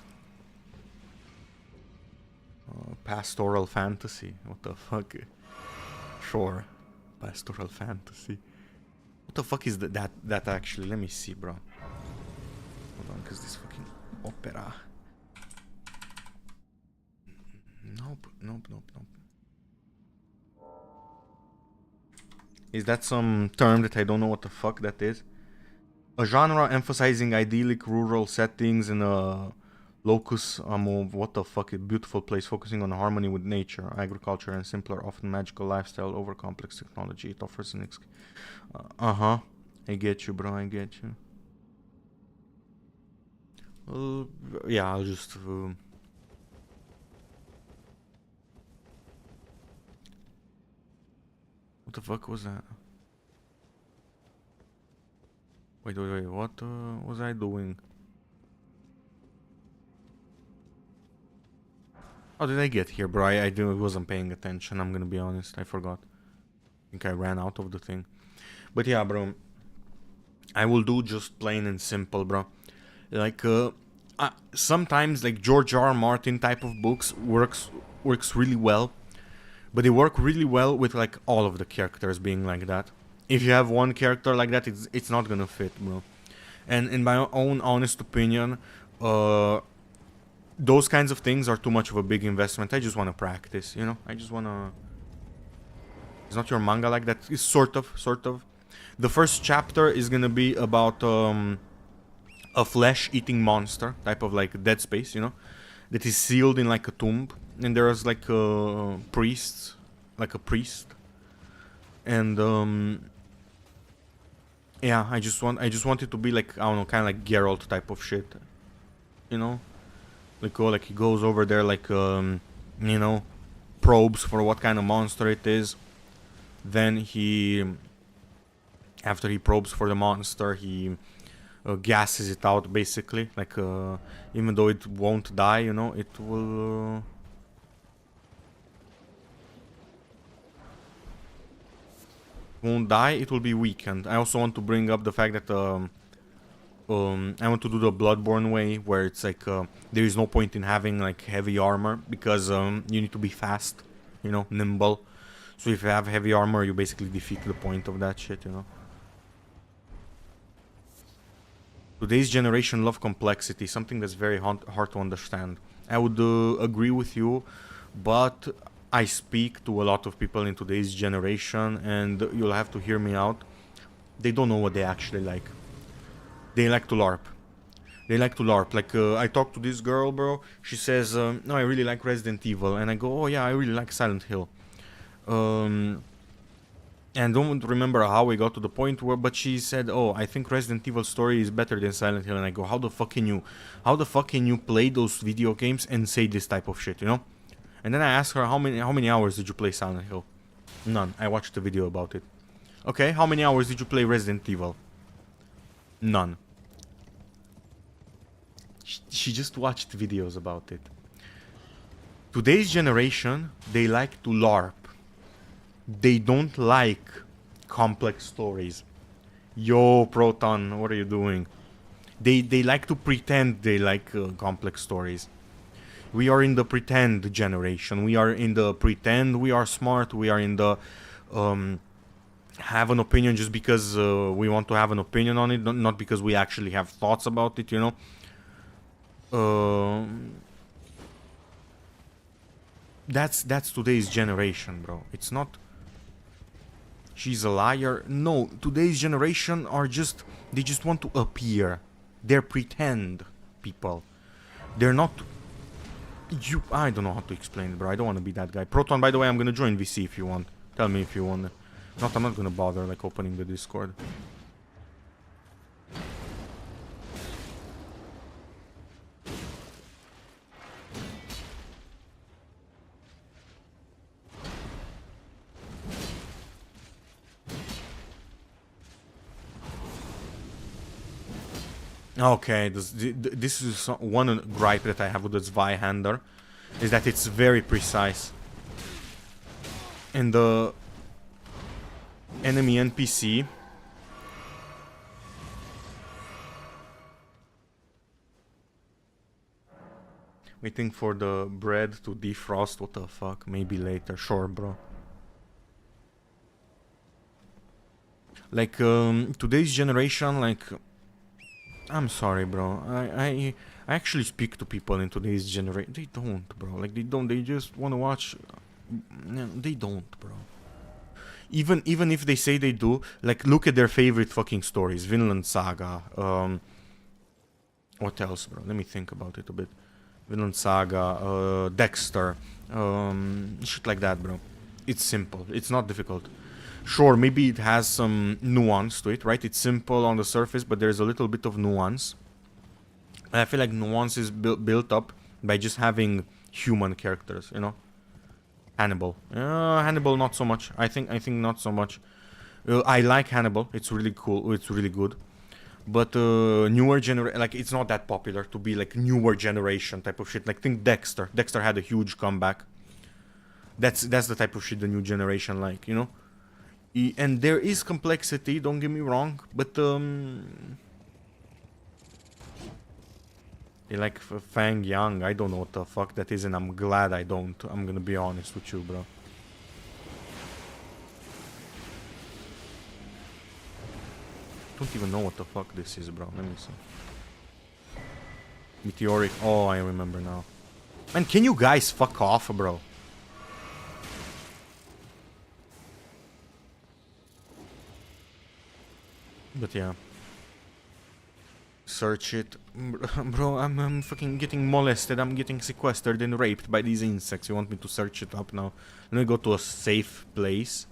Pastoral fantasy. What the fuck? Sure. Pastoral fantasy. What the fuck is that actually? Let me see, bro. Hold on, cause this fucking opera. Nope. Is that some term that I don't know what the fuck that is? A genre emphasizing idyllic rural settings in a locus of what the fuck, a beautiful place focusing on harmony with nature, agriculture, and simpler, often magical lifestyle over complex technology. It offers an I get you, bro. I get you. Yeah, I'll just. What the fuck was that? Wait. What was I doing? How did I get here, bro? I wasn't paying attention. I'm gonna be honest. I forgot. I think I ran out of the thing. But yeah, bro. I will do just plain and simple, bro. Like, sometimes like George R. R. Martin type of books works really well. But they work really well with like all of the characters being like that. If you have one character like that, it's not gonna fit, bro. And in my own honest opinion, those kinds of things are too much of a big investment. I just want to practice, you know. I just wanna. It's not your manga like that. It's sort of. The first chapter is gonna be about a flesh-eating monster, type of like Dead Space, you know, that is sealed in like a tomb. And there's like a priest, and yeah, I just want it to be like, I don't know, kind of like Geralt type of shit, you know, like he goes over there like you know, probes for what kind of monster it is. Then after he probes for the monster, he gases it out basically, like even though it won't die, you know, it will. Won't die, it will be weakened. I also want to bring up the fact that I want to do the Bloodborne way, where it's like there is no point in having like heavy armor because you need to be fast, you know, nimble. So if you have heavy armor, you basically defeat the point of that shit, you know. Today's generation love complexity, something that's very hard to understand. I would agree with you, but I speak to a lot of people in today's generation, and you'll have to hear me out. They don't know what they actually like. They like to LARP. They like to LARP. Like, I talked to this girl, bro. She says, no, I really like Resident Evil. And I go, oh yeah, I really like Silent Hill. And don't remember how we got to the point where, but she said, oh, I think Resident Evil story is better than Silent Hill. And I go, how the fuck can you play those video games and say this type of shit, you know? And then I asked her, how many hours did you play Silent Hill? None. I watched a video about it. Okay, how many hours did you play Resident Evil? None. She just watched videos about it. Today's generation, they like to LARP. They don't like complex stories. Yo, Proton, what are you doing? They like to pretend they like complex stories. We are in the pretend generation. We are in the pretend we are smart. We are in the have an opinion just because we want to have an opinion on it, not because we actually have thoughts about it, you know. That's today's generation, bro. It's not she's a liar. No, today's generation are just they just want to appear. They're pretend people. They're not I don't know how to explain it, bro. I don't want to be that guy. Proton, by the way, I'm gonna join VC if you want. Tell me if you want. I'm not gonna bother like opening the Discord. Okay, this is one gripe that I have with the Zweihander, is that it's very precise. And the enemy NPC waiting for the bread to defrost. What the fuck? Maybe later. Sure, bro. Like today's generation, like I'm sorry, bro. I actually speak to people in today's generation. They don't, bro. Like they don't. They just want to watch. They don't, bro. Even if they say they do, like look at their favorite fucking stories. Vinland Saga. What else, bro? Let me think about it a bit. Vinland Saga. Dexter. Shit like that, bro. It's simple. It's not difficult. Sure, maybe it has some nuance to it, right? It's simple on the surface, but there's a little bit of nuance. And I feel like nuance is built up by just having human characters, you know? Hannibal. Hannibal, not so much. I think not so much. I like Hannibal. It's really cool. It's really good. But newer generation, like it's not that popular to be like newer generation type of shit. Like think Dexter. Dexter had a huge comeback. That's the type of shit the new generation like, you know? And there is complexity, don't get me wrong, but they like Fang Yang. I don't know what the fuck that is, and I'm glad I don't. I'm gonna be honest with you, bro. Don't even know what the fuck this is, bro. Let me see. Meteoric. Oh, I remember now. Man, can you guys fuck off, bro? But yeah. Search it. Bro, I'm fucking getting molested. I'm getting sequestered and raped by these insects. You want me to search it up now? Let me go to a safe place.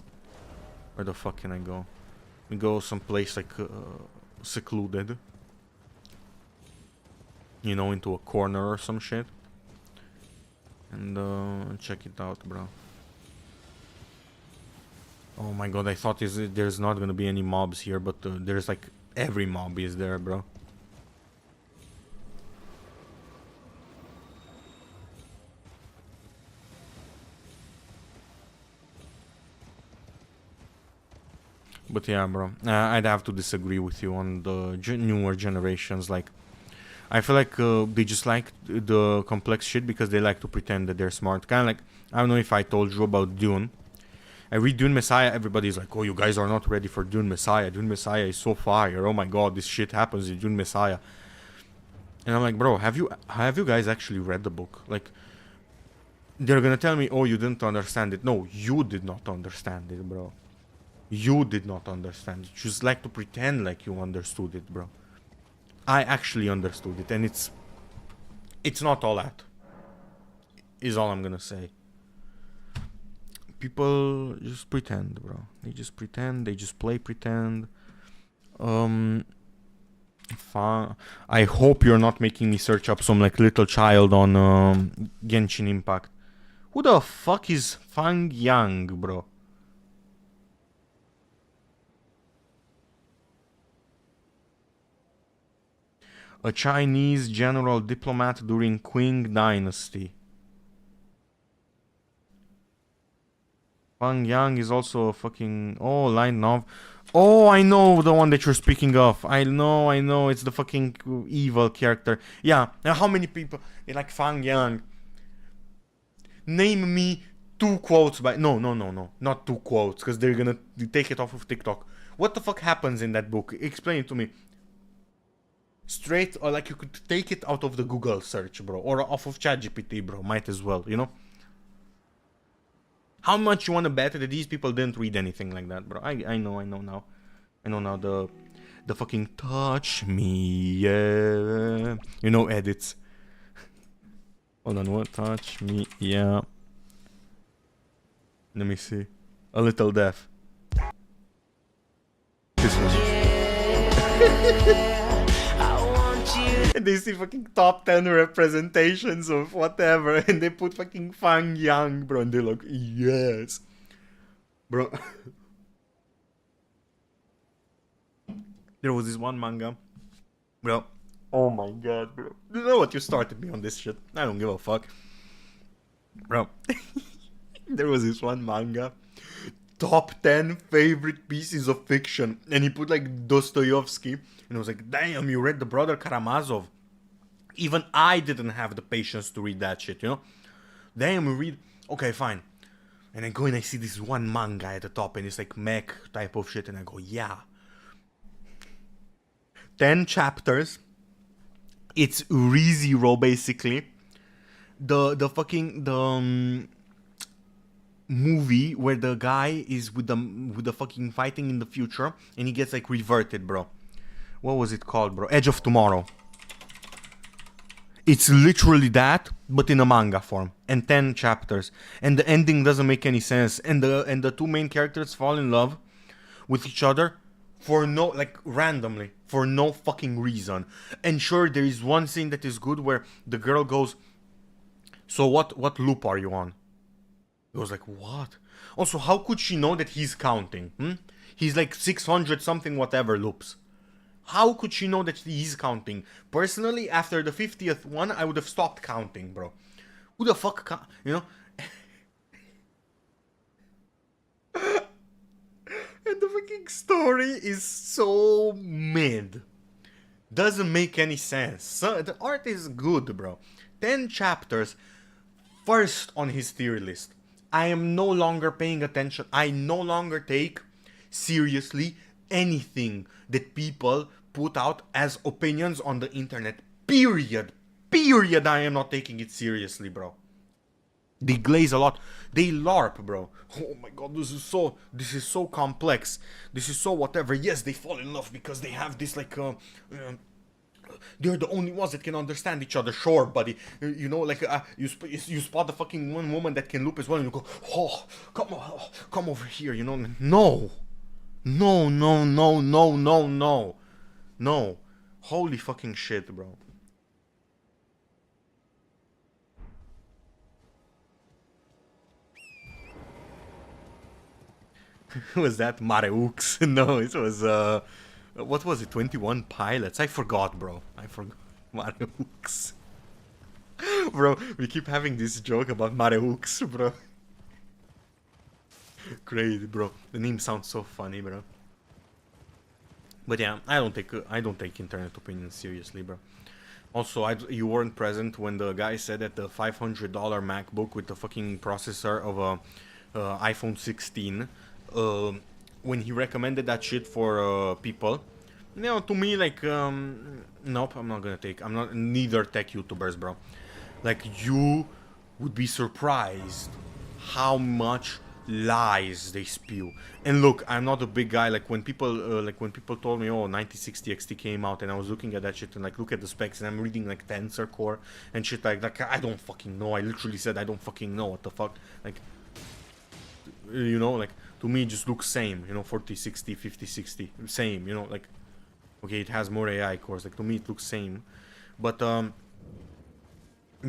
Where the fuck can I go? We go someplace like secluded. You know, into a corner or some shit. And check it out, bro. Oh my god, I thought there's not gonna be any mobs here, but there's like every mob is there, bro. But yeah, bro, I'd have to disagree with you on the newer generations. Like, I feel like they just like the complex shit because they like to pretend that they're smart. Kind of like, I don't know if I told you about Dune. I read Dune Messiah, everybody's like, oh, you guys are not ready for Dune Messiah. Dune Messiah is so fire. Oh my god, this shit happens in Dune Messiah. And I'm like, bro, have you guys actually read the book? Like, they're gonna tell me, oh, you didn't understand it. No, you did not understand it, bro. You did not understand it. You just like to pretend like you understood it, bro. I actually understood it, and it's not all that. Is all I'm gonna say. People just pretend, bro. They just pretend. They just play pretend. I hope you're not making me search up some like little child on Genshin Impact. Who the fuck is Fang Yang, bro? A Chinese general diplomat during Qing Dynasty. Fang Yang is also a fucking... Oh, line of... Oh, I know the one that you're speaking of. I know. It's the fucking evil character. Yeah. Now, how many people... They like Fang Yang. Name me 2 quotes by... No. Not 2 quotes. Because they're gonna take it off of TikTok. What the fuck happens in that book? Explain it to me. Straight, or like you could take it out of the Google search, bro. Or off of ChatGPT, bro. Might as well, you know? How much you want to bet that these people didn't read anything like that, bro? I know now. I know now the fucking touch me, yeah. You know, edits. Hold on, what? Touch me, yeah. Let me see. A little deaf. This one. And they see fucking top 10 representations of whatever, and they put fucking Fang Yang, bro, and they're like, yes. Bro. There was this one manga. Bro. Oh my god, bro. You know what? You started me on this shit. I don't give a fuck. Bro. There was this one manga. Top 10 favorite pieces of fiction. And he put like Dostoevsky. And I was like, damn, you read The Brother Karamazov. Even I didn't have the patience to read that shit, you know? Damn, we read... Okay, fine. And I go and I see this one manga at the top. And it's like mech type of shit. And I go, yeah. 10 chapters. It's ReZero, basically. The fucking... movie where the guy is with the fucking fighting in the future and he gets like reverted, bro. What was it called, bro? Edge of Tomorrow. It's literally that, but in a manga form, and 10 chapters, and the ending doesn't make any sense, and the 2 main characters fall in love with each other for no, like, randomly, for no fucking reason. And sure, there is one scene that is good where the girl goes, so what loop are you on? He was like, what? Also, how could she know that he's counting? He's like 600 something whatever loops. How could she know that he's counting? Personally, after the 50th one, I would have stopped counting, bro. Who the fuck you know? And the fucking story is so mid. Doesn't make any sense. So, the art is good, bro. 10 chapters. First on his tier list. I am no longer paying attention. I no longer take seriously anything that people put out as opinions on the internet. Period. I am not taking it seriously, bro. They glaze a lot. They LARP, bro. Oh my god, this is so complex. This is so whatever. Yes, they fall in love because they have this like they're the only ones that can understand each other. Sure, buddy. You know, like you spot the fucking one woman that can loop as well, and you go, oh, come over here. You know, no. Holy fucking shit, bro. Was that Mareux? No, it was what was it? 21 Pilots? I forgot, bro. I forgot. Mareux. Bro, we keep having this joke about Mareux, bro. Crazy, bro. The name sounds so funny, bro. But yeah, I don't take internet opinions seriously, bro. Also, you weren't present when the guy said that the $500 MacBook with the fucking processor of a iPhone 16, when he recommended that shit for people. You know, to me, like, nope, I'm not gonna take. I'm not neither tech YouTubers, bro. Like, you would be surprised how much lies they spew. And look, I'm not a big guy. Like when people told me, oh, 9060 XT came out, and I was looking at that shit and like look at the specs, and I'm reading like Tensor Core and shit like I don't fucking know. I literally said I don't fucking know what the fuck. Like, you know, like to me it just looks same. You know, 4060, 5060, same. You know, like okay, it has more AI cores. Like to me it looks same, but you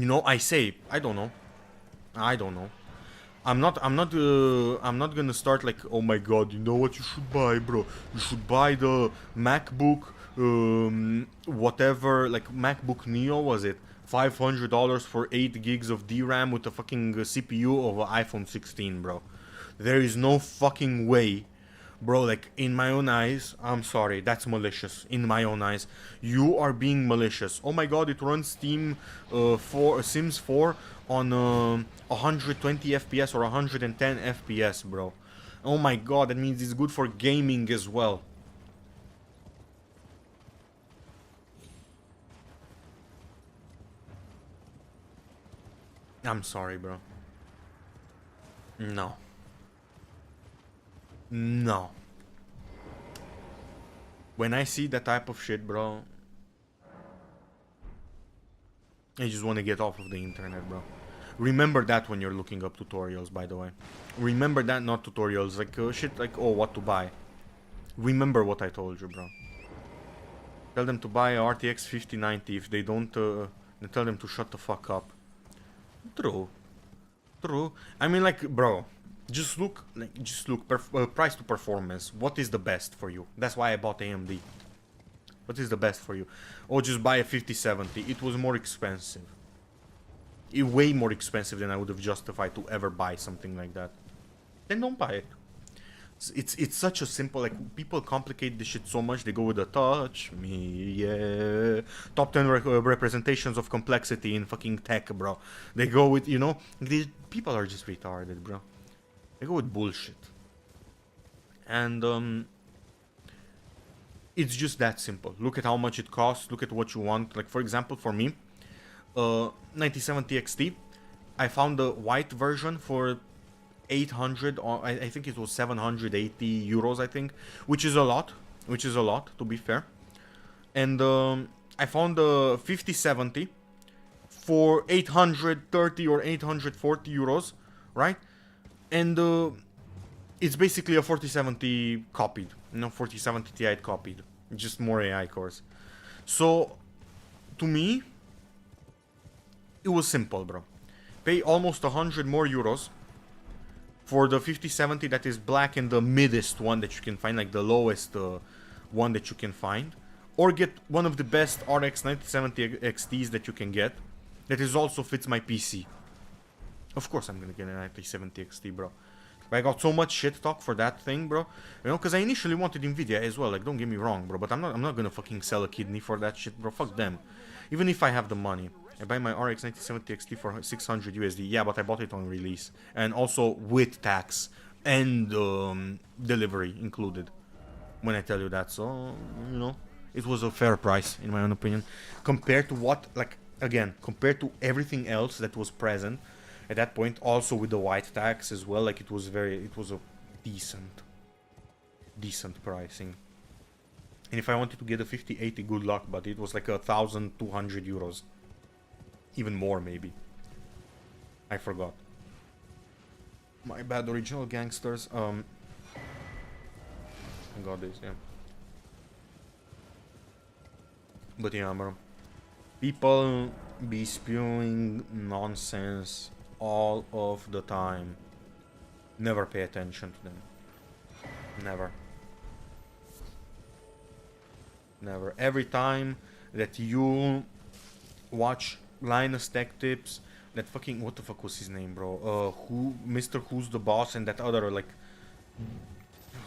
know, I say I don't know. I don't know. I'm not gonna start like, oh my god, you know what you should buy, bro? You should buy the MacBook, whatever, like MacBook Neo, was it? $500 for 8 gigs of DRAM with a fucking CPU of an iPhone 16, bro. There is no fucking way. Bro, like, in my own eyes, I'm sorry, that's malicious. In my own eyes, you are being malicious. Oh my god, it runs Sims 4 on 120 FPS or 110 FPS, bro. Oh my god, that means it's good for gaming as well. I'm sorry, bro. No. No. When I see that type of shit, bro, I just want to get off of the internet, bro. Remember that when you're looking up tutorials, by the way. Remember that, not tutorials, like shit like, oh, what to buy. Remember what I told you, bro. Tell them to buy a RTX 5090. If they don't, then tell them to shut the fuck up. True. True. I mean, like, bro, just look, price to performance. What is the best for you? That's why I bought AMD. What is the best for you? Or just buy a 5070. It was more expensive. Way more expensive than I would have justified to ever buy something like that. Then don't buy it. It's such a simple, like, people complicate this shit so much. They go with the touch me, yeah. Top 10 representations of complexity in fucking tech, bro. They go with, you know, these people are just retarded, bro. They go with bullshit. And it's just that simple. Look at how much it costs. Look at what you want. Like, for example, for me, 9070 XT, I found the white version for 800, or I think it was 780 euros, I think, which is a lot, to be fair. And I found the 5070 for 830 or 840 euros, right? And it's basically a 4070 copied, you know, 4070 Ti copied, just more AI cores. So to me, it was simple, bro. Pay almost 100 more euros for the 5070 that is black and the middest one that you can find, like the lowest one that you can find, or get one of the best RX 9070 XTs that you can get that is also fits my PC. Of course I'm gonna get a 9070 XT, bro. But I got so much shit talk for that thing, bro. You know, because I initially wanted Nvidia as well, like, don't get me wrong, bro, but I'm not gonna fucking sell a kidney for that shit, bro. Fuck them. Even if I have the money. I buy my RX 9070 XT for 600 USD. Yeah, but I bought it on release. And also with tax and delivery included. When I tell you that. So, you know, it was a fair price, in my own opinion. Compared to what, like, again, compared to everything else that was present at that point. Also with the white tax as well. Like, it was a decent pricing. And if I wanted to get a 5080, good luck. But it was like 1,200 euros. Even more, maybe. I forgot. My bad, original gangsters. I got this, yeah. But yeah, bro. People be spewing nonsense all of the time. Never pay attention to them. Never. Never. Every time that you watch Linus Tech Tips, that fucking, what the fuck was his name, bro? Mr. Who's the Boss, and that other, like,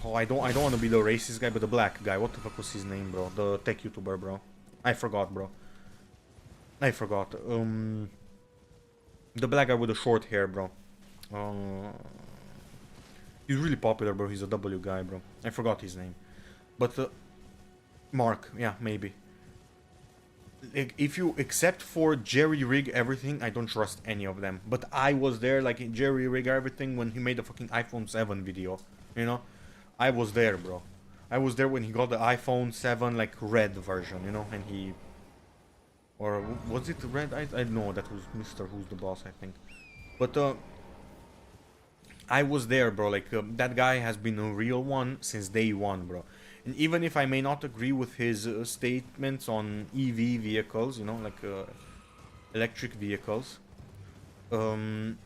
Oh, I don't want to be the racist guy, but the black guy. What the fuck was his name, bro? The tech YouTuber, bro. I forgot, bro. I forgot. The black guy with the short hair, bro. He's really popular, bro. He's a W guy, bro. I forgot his name. But Mark, yeah, maybe. Like, if you except for Jerry Rig everything, I don't trust any of them. But I was there, like in Jerry Rig everything when he made the fucking iPhone 7 video. You know, I was there, bro. I was there when he got the iPhone 7 like red version, you know, and he. Or was it red? I know that was Mr. Who's the Boss, I think. But I was there, bro. Like that guy has been a real one since day one, bro. And even if I may not agree with his statements on EV vehicles, you know, like electric vehicles, sure,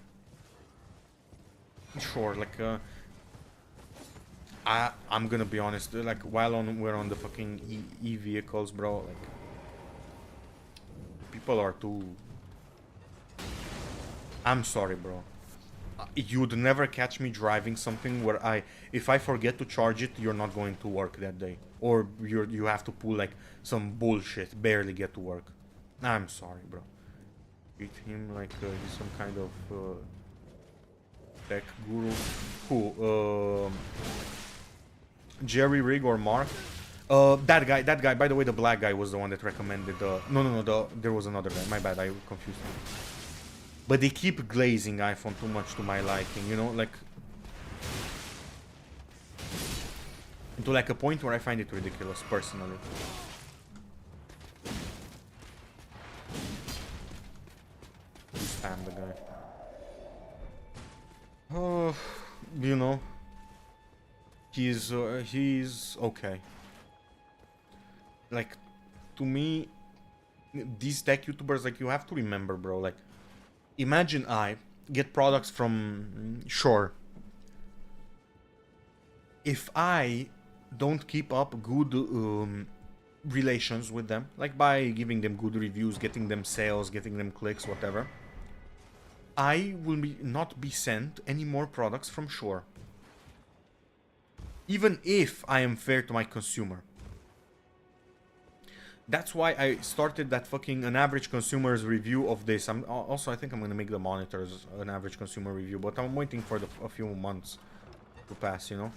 like I'm gonna be honest, like while we're on the fucking E vehicles, bro, like people are too. I'm sorry, bro. You'd never catch me driving something where if I forget to charge it, you're not going to work that day, or you have to pull like some bullshit, barely get to work. I'm sorry, bro. Treat him like he's some kind of tech guru. Who? Jerry Rig or Mark? That guy. By the way, the black guy was the one that recommended. No. There was another guy. My bad. I confused him. But they keep glazing iPhone too much to my liking, you know, like to like a point where I find it ridiculous, personally. Spam the guy. Oh, you know, he's okay. Like, to me, these tech YouTubers, like, you have to remember, bro, like. Imagine I get products from Shure. If I don't keep up good relations with them, like by giving them good reviews, getting them sales, getting them clicks, whatever, I will not be sent any more products from Shure. Even if I am fair to my consumer. That's why I started that fucking an average consumer's review of this. I think I'm gonna make the monitors an average consumer review, but I'm waiting for a few months to pass, you know.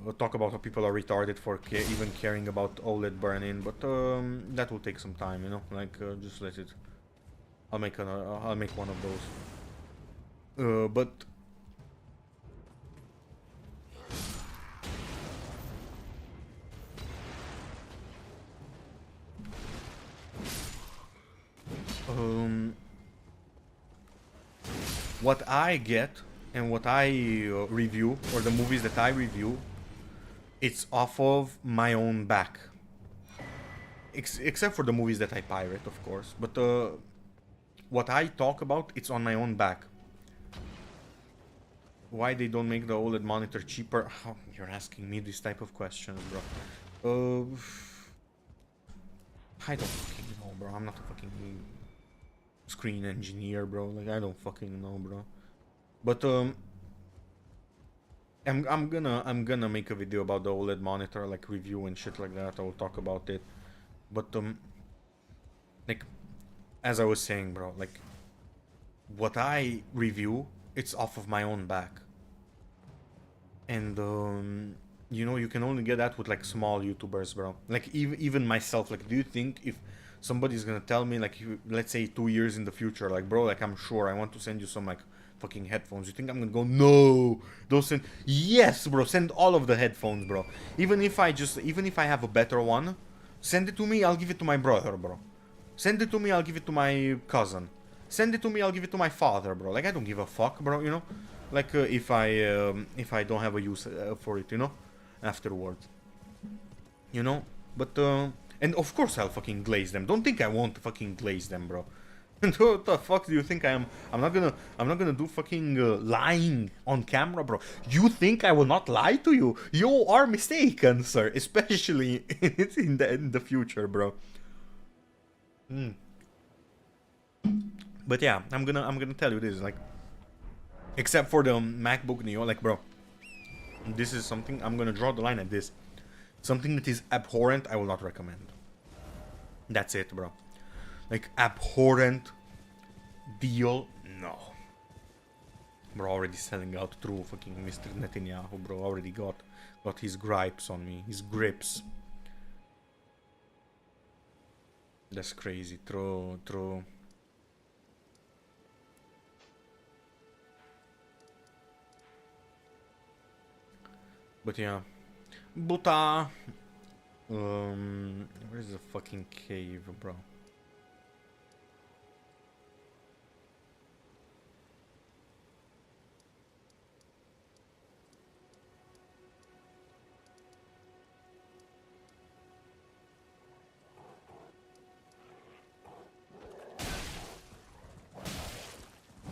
We'll talk about how people are retarded for even caring about OLED burn-in, but that will take some time, you know. Like just let it. I'll make one of those. But. What I get and what I review, or the movies that I review, it's off of my own back. Except for the movies that I pirate, of course. But what I talk about, it's on my own back. Why they don't make the OLED monitor cheaper? Oh, you're asking me this type of questions, bro. I don't fucking know, bro. I'm not a fucking screen engineer, bro. Like, I don't fucking know, bro. But I'm gonna make a video about the OLED monitor, like review and shit like that. I will talk about it. But like, as I was saying, bro, like what I review, it's off of my own back. And you know, you can only get that with like small YouTubers, bro. Like even myself, like, do you think if somebody's gonna tell me, like, let's say 2 years in the future, like, bro, like, I'm sure I want to send you some like fucking headphones, you think I'm gonna go, no, don't send? Yes, bro, send all of the headphones, bro. Even if I have a better one, send it to me, I'll give it to my brother, bro. Send it to me, I'll give it to my cousin. Send it to me, I'll give it to my father, bro. Like, I don't give a fuck, bro, you know. Like, if I don't have a use for it, you know, afterwards, you know. But and of course I'll fucking glaze them. Don't think I won't fucking glaze them, bro. What the fuck do you think I am? I'm not gonna do fucking lying on camera, bro. You think I will not lie to you? You are mistaken, sir. Especially in the future, bro. But yeah, I'm gonna tell you this, like, except for the MacBook Neo, like, bro, This is something I'm gonna draw the line at this. Something that is abhorrent, I will not recommend. That's it, bro. Like, abhorrent deal, no. Bro, already selling out through fucking Mr. Netanyahu, bro. Already got his gripes on me, his grips. That's crazy. True. But yeah. Buta. Where's the fucking cave, bro?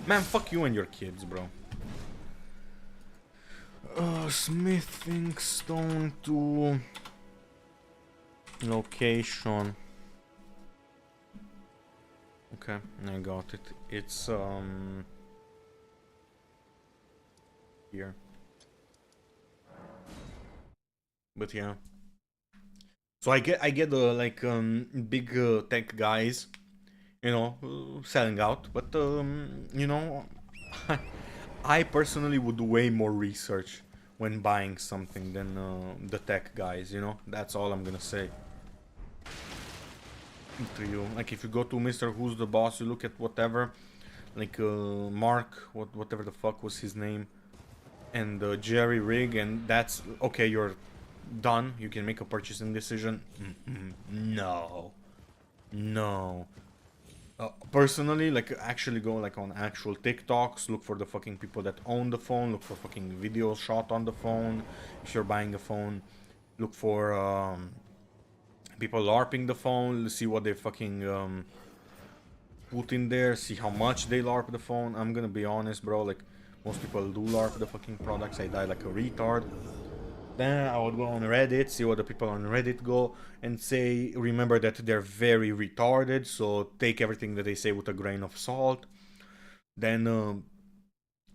Man, fuck you and your kids, bro. Smithing stone to location. Okay, I got it. It's here. But yeah. So I get the like big tech guys, you know, selling out, but you know, I personally would do way more research when buying something than the tech guys, you know. That's all I'm gonna say to you. Like, if you go to Mr. Who's the Boss, you look at whatever, like Mark, whatever the fuck was his name, and Jerry Rig, and that's okay. You're done. You can make a purchasing decision. No. Personally, like, actually go like on actual TikToks, look for the fucking people that own the phone, look for fucking videos shot on the phone. If you're buying a phone, look for people LARPing the phone, see what they fucking put in there, see how much they LARP the phone. I'm gonna be honest, bro, like, most people do LARP the fucking products. I die like a retard. Then I would go on Reddit, see what the people on Reddit go, and say, remember that they're very retarded, so take everything that they say with a grain of salt. Then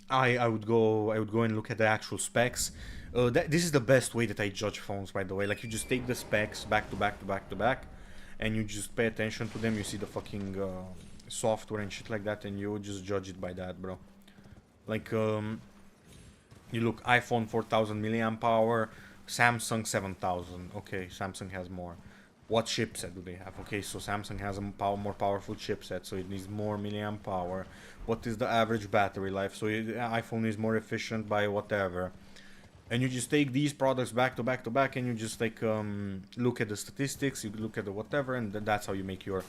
I would go and look at the actual specs. This is the best way that I judge phones, by the way. Like, you just take the specs back to back, and you just pay attention to them. You see the fucking software and shit like that, and you just judge it by that, bro. Like, you look, iPhone 4000 milliamp hour, Samsung 7000. Okay, Samsung has more. What chipset do they have? Okay, so Samsung has a more powerful chipset, so it needs more milliamp power. What is the average battery life? So iPhone is more efficient by whatever. And you just take these products back to back, and you just like look at the statistics, you look at the whatever, and that's how you make your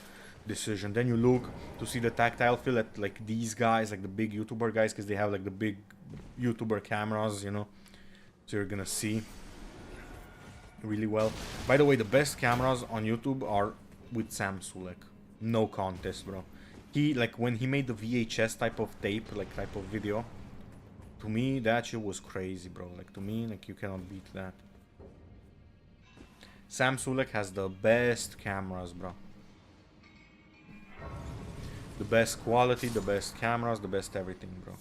decision. Then you look to see the tactile feel at like these guys, like the big YouTuber guys, because they have like the big YouTuber cameras, you know, so you're gonna see really well. By the way, the best cameras on YouTube are with Sam Sulek, no contest, bro. He, like, when he made the VHS type of tape, like type of video, to me that shit was crazy, bro. Like, to me, like, you cannot beat that. Sam Sulek has the best cameras, bro. The best quality, the best cameras, the best everything, bro.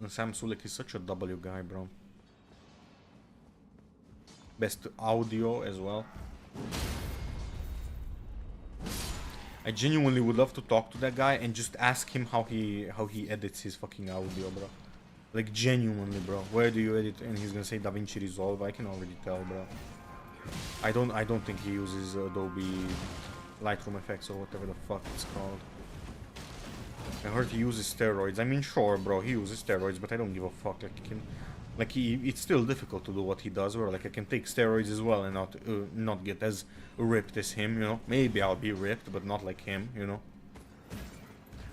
And Sam Sulek is such a W guy, bro. Best audio as well. I genuinely would love to talk to that guy and just ask him how he edits his fucking audio, bro. Like, genuinely, bro. Where do you edit? And he's gonna say DaVinci Resolve. I can already tell, bro. I don't think he uses Adobe Lightroom effects or whatever the fuck it's called. I heard he uses steroids. I mean, sure, bro, he uses steroids, but I don't give a fuck. Like, it's still difficult to do what he does. Where, like, I can take steroids as well and not get as ripped as him, you know. Maybe I'll be ripped, but not like him, you know.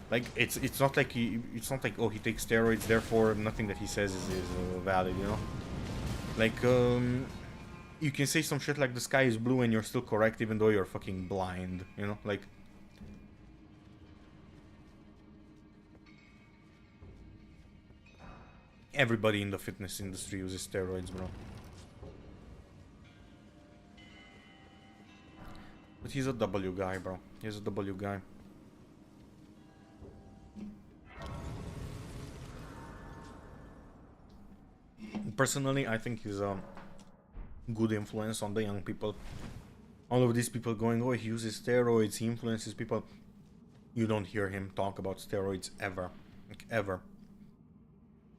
Like, it's not like oh, he takes steroids, therefore nothing that he says is valid, you know. Like, you can say some shit like the sky is blue and you're still correct even though you're fucking blind, you know, like. Everybody in the fitness industry uses steroids, bro. But he's a W guy, bro. He's a W guy. Personally, I think he's a good influence on the young people. All of these people going, oh, he uses steroids, he influences people. You don't hear him talk about steroids ever. Like, ever.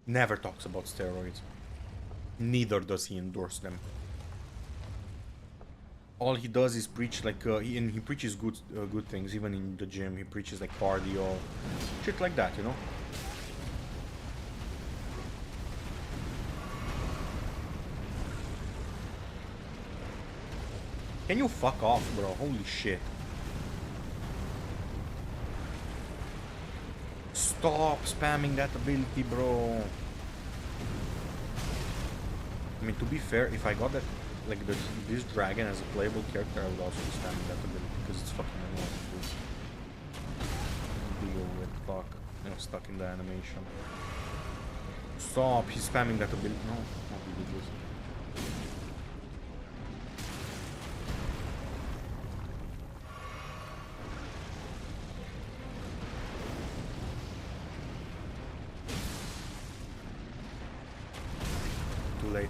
Never talks about steroids. Neither does he endorse them. All he does is preach like he preaches good things. Even in the gym, he preaches like cardio, shit like that, you know. Can you fuck off, bro? Holy shit! Stop spamming that ability, bro. I mean, to be fair, if I got that, like this dragon as a playable character, I would also be spamming that ability because it's fucking annoying. Deal with fuck. You know, stuck in the animation. Stop! He's spamming that ability. No, not ridiculous. Too late.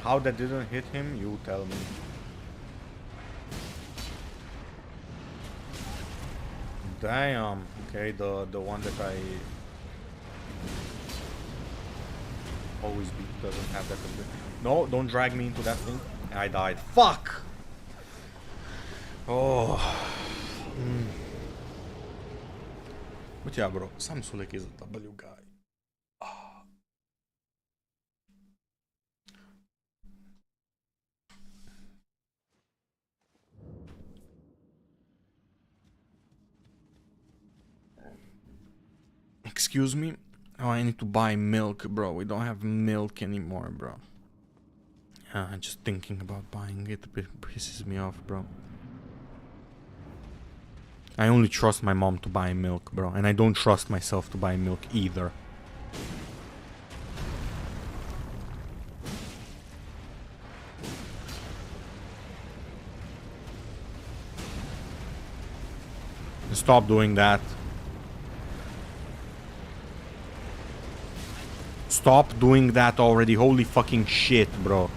How that didn't hit him, you tell me. Damn. Okay, the one that I always beat doesn't have that ability. No, don't drag me into that thing. I died. Fuck! Oh. But yeah, bro, Sam Sulek is a W guy. Excuse me? Oh, I need to buy milk, bro. We don't have milk anymore, bro. Just thinking about buying it pisses me off, bro. I only trust my mom to buy milk, bro. And I don't trust myself to buy milk either. Stop doing that. Stop doing that already. Holy fucking shit, bro.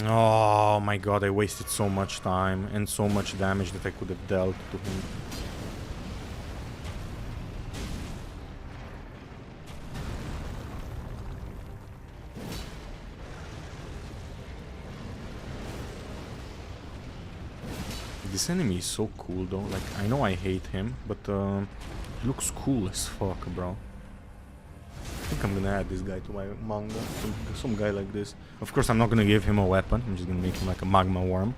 Oh my god, I wasted so much time and so much damage that I could have dealt to him. This enemy is so cool though, like I know I hate him, but he looks cool as fuck, bro. I think I'm gonna add this guy to my manga, some guy like this. Of course I'm not gonna give him a weapon, I'm just gonna make him like a magma worm.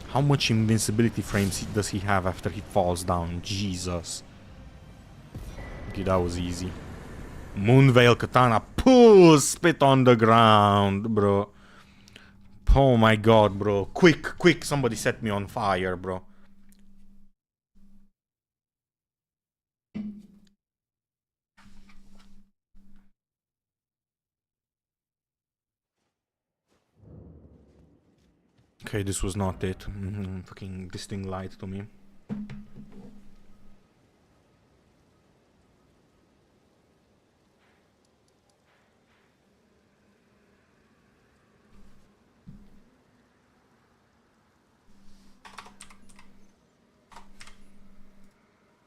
How much invincibility frames does he have after he falls down? Jesus. Okay, that was easy. Moonveil Katana, pull, spit on the ground, bro. Oh my god, bro. Quick, quick, somebody set me on fire, bro. Okay, this was not it. Fucking this thing lied to me.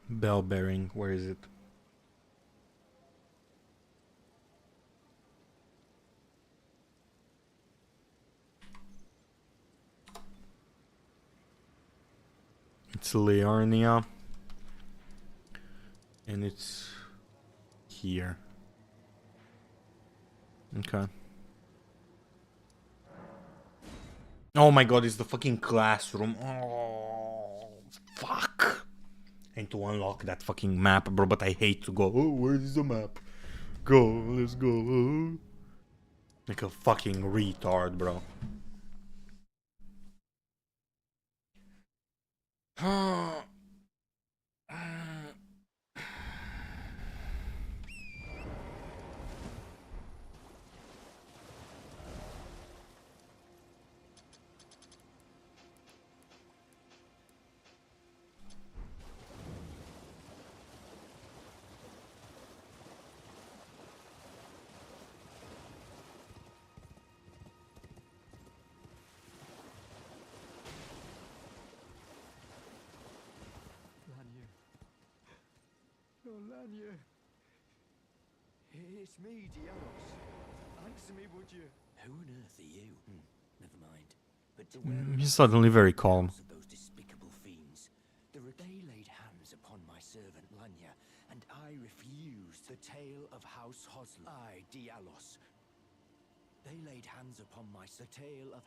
Bell bearing, where is it? It's Liarnia. And it's here. Okay. Oh my god, it's the fucking classroom. Oh, fuck. I need to unlock that fucking map, bro, but I hate to go. Oh, where is the map? Go, let's go. Like a fucking retard, bro.
Lanya. Oh, Lanya. It's me, Dialos. Answer me, would you?
Who on earth are you? Never mind. But
He's suddenly very calm.
of those despicable fiends. They laid hands upon my servant Lanya, and I refused the tale of House Hosl. I, Dialos. They laid hands upon the tale of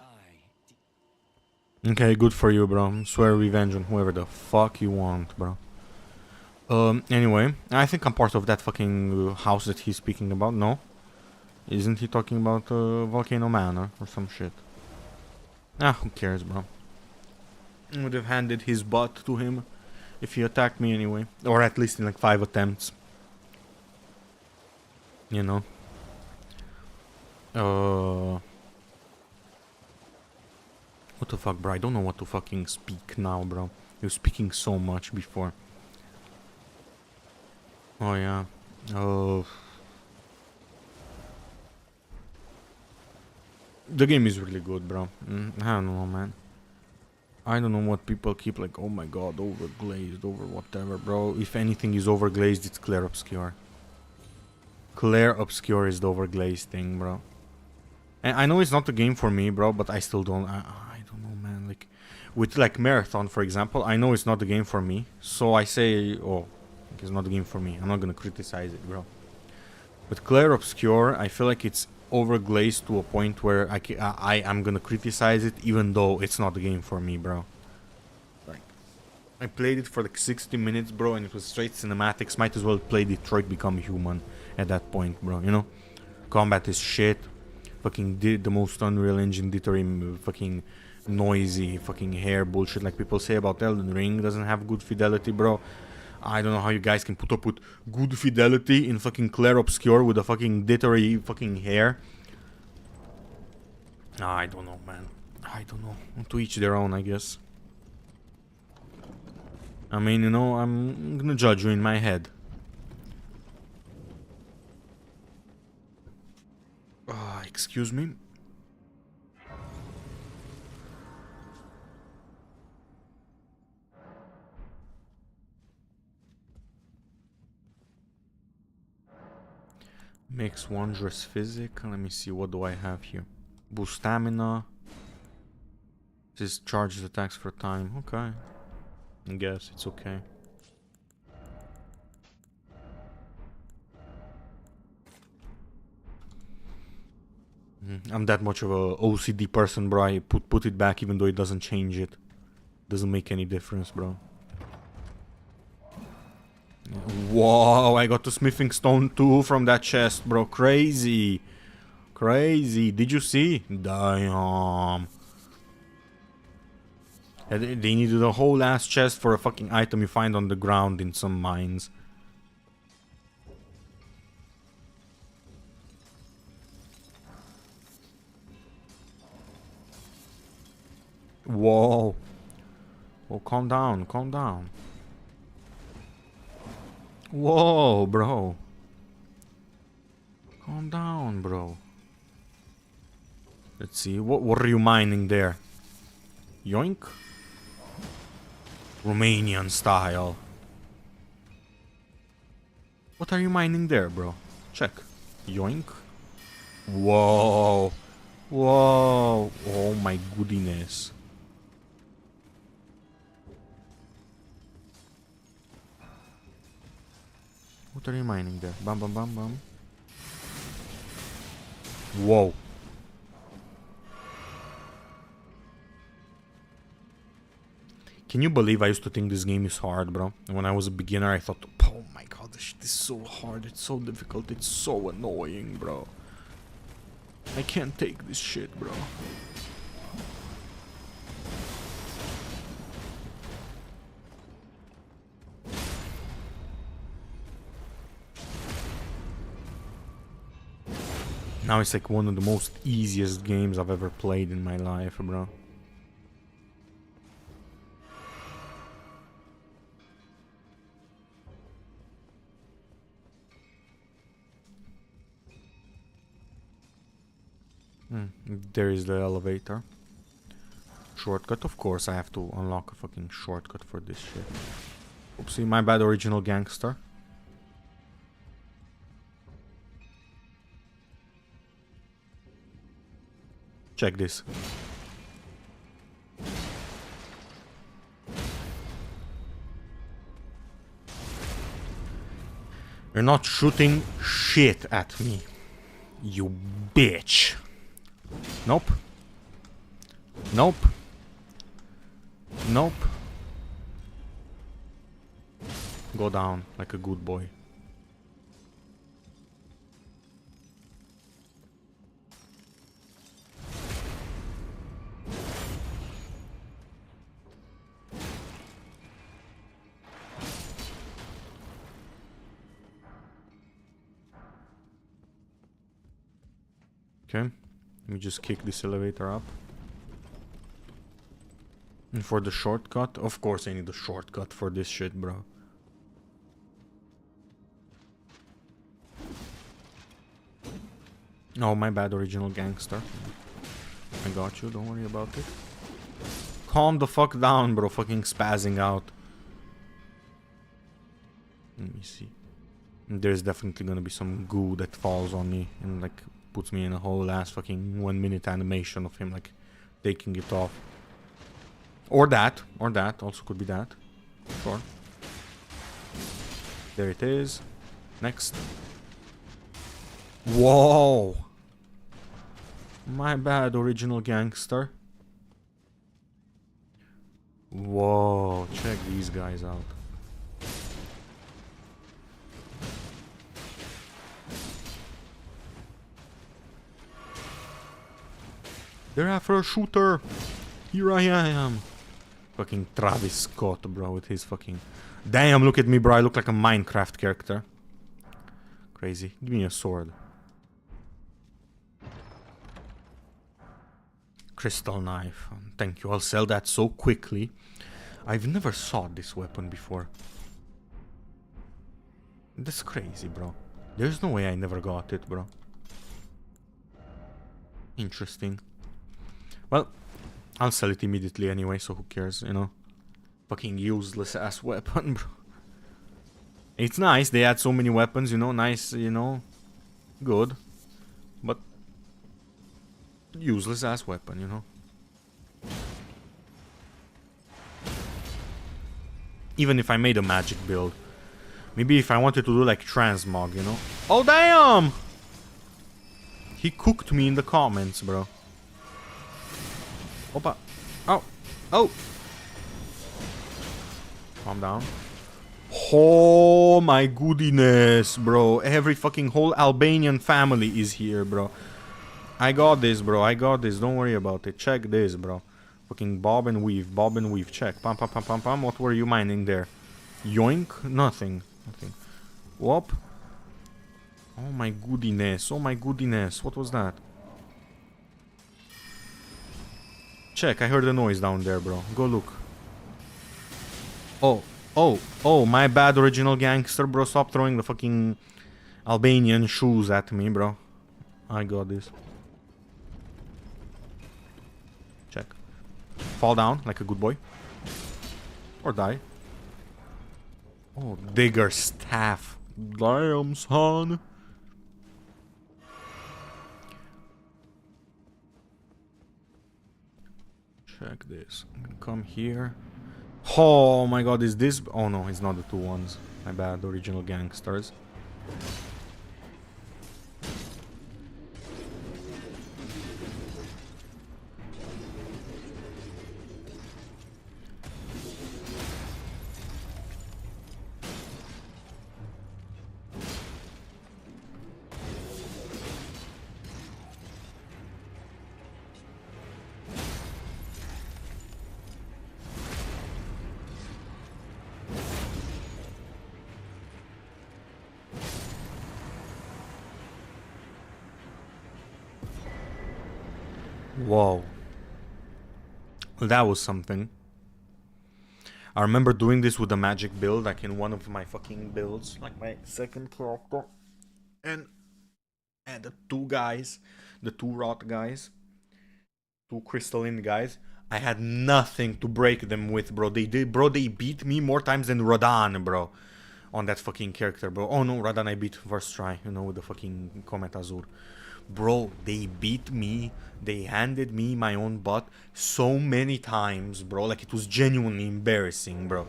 Okay, good for you, bro. Swear revenge on whoever the fuck you want, bro. Anyway, I think I'm part of that fucking house that he's speaking about, no? Isn't he talking about Volcano Manor or some shit? Ah, who cares, bro? I would have handed his butt to him if he attacked me anyway. Or at least in like 5 attempts. You know? What the fuck, bro? I don't know what to fucking speak now, bro. You're speaking so much before. Oh, yeah. Oh. The game is really good, bro. I don't know, man. I don't know what people keep like, oh my god, overglazed, over whatever, bro. If anything is overglazed, it's Clair Obscur. Clair Obscur is the overglazed thing, bro. And I know it's not the game for me, bro, but I still don't... I don't know, man. Like, with like Marathon, for example, I know it's not the game for me. So I say, oh, it's not the game for me. I'm not gonna criticize it, bro. With Clair Obscur, I feel like it's overglazed to a point where I am gonna criticize it, even though it's not the game for me, bro. Like, I played it for like 60 minutes, bro, and it was straight cinematics. Might as well play Detroit Become Human at that point, bro, you know? Combat is shit. Fucking the most Unreal Engine dittery, fucking noisy, fucking hair bullshit like people say about Elden Ring. Doesn't have good fidelity, bro. I don't know how you guys can put up with good fidelity in fucking Clair Obscur with a fucking dittery fucking hair. I don't know, man. I don't know. To each their own, I guess. I mean, you know, I'm gonna judge you in my head. Excuse me? Makes wondrous physic. Let me see, what do I have here? Boost stamina. This charges attacks for time. Okay. I guess it's okay. I'm that much of a OCD person, bro. I put it back even though it doesn't change it. Doesn't make any difference, bro. Whoa, I got the smithing stone too from that chest, bro. Crazy. Crazy. Did you see? Damn. They needed a whole ass chest for a fucking item you find on the ground in some mines. Whoa. Oh, calm down, calm down. Whoa, bro. Calm down, bro. Let's see. What are you mining there? Yoink. Romanian style. What are you mining there, bro? Check. Yoink. Whoa. Whoa. Oh my goodness. What are you mining there? Bam bam bam bam. Whoa. Can you believe I used to think this game is hard, bro? And when I was a beginner, I thought, oh my god, this shit is so hard, it's so difficult, it's so annoying, bro. I can't take this shit, bro. Now it's like one of the most easiest games I've ever played in my life, bro. There is the elevator. Shortcut, of course I have to unlock a fucking shortcut for this shit. Oopsie, my bad, original gangster. Check this. You're not shooting shit at me, you bitch. Nope. Nope. Nope. Go down like a good boy. Okay. Let me just kick this elevator up. And for the shortcut, of course I need a shortcut for this shit, bro. Oh, my bad, original gangster. I got you, don't worry about it. Calm the fuck down, bro, fucking spazzing out. Let me see. There's definitely gonna be some goo that falls on me and like puts me in a whole ass fucking 1 minute animation of him like taking it off. Or that, also could be that. Sure. There it is. Next. Whoa! My bad, original gangster. Whoa, check these guys out. They're after a shooter. Here I am. Fucking Travis Scott, bro, with his fucking... Damn, look at me, bro. I look like a Minecraft character. Crazy. Give me a sword. Crystal knife. Thank you. I'll sell that so quickly. I've never saw this weapon before. That's crazy, bro. There's no way I never got it, bro. Interesting. Well, I'll sell it immediately anyway, so who cares, you know? Fucking useless ass weapon, bro. It's nice, they add so many weapons, you know, nice, you know, good. But useless ass weapon, you know. Even if I made a magic build. Maybe if I wanted to do like transmog, you know. Oh damn! He cooked me in the comments, bro. Opa. Oh. Oh. Calm down. Oh my goodness, bro. Every fucking whole Albanian family is here, bro. I got this, bro. I got this. Don't worry about it. Check this, bro. Fucking bob and weave. Bob and weave. Check. Pam, pam, pam, pam, pam. What were you mining there? Yoink? Nothing. Nothing. Whoop. Oh my goodness. Oh my goodness. What was that? Check, I heard a noise down there, bro. Go look. Oh, my bad, original gangster, bro. Stop throwing the fucking Albanian shoes at me, bro. I got this. Check. Fall down like a good boy. Or die. Oh, digger staff. Damn, son. Check this. I'm gonna come here. Oh my god, is this... Oh no, it's not the two ones. My bad, original gangsters. Whoa. That was something. I remember doing this with a magic build, like in one of my fucking builds, like my second character. And the two guys, the two rot guys, two crystalline guys, I had nothing to break them with, bro. They beat me more times than Rodan, bro. On that fucking character, bro. Oh no, Rodan I beat first try, you know, with the fucking Comet Azur. Bro, they beat me. They handed me my own butt so many times, bro. Like, it was genuinely embarrassing, bro.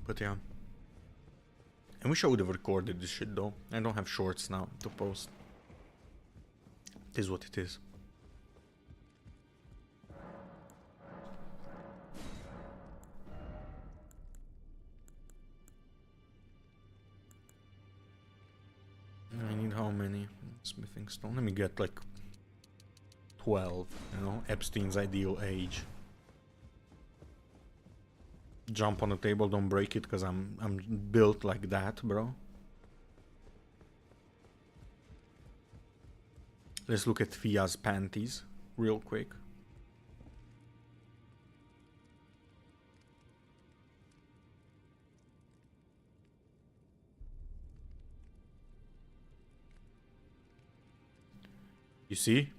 But yeah. I wish I would have recorded this shit, though. I don't have shorts now to post. It is what it is. I need how many? Smithing stone. Let me get like 12, you know, Epstein's ideal age. Jump on the table, don't break it, because I'm built like that, bro. Let's look at Fia's panties real quick. You see?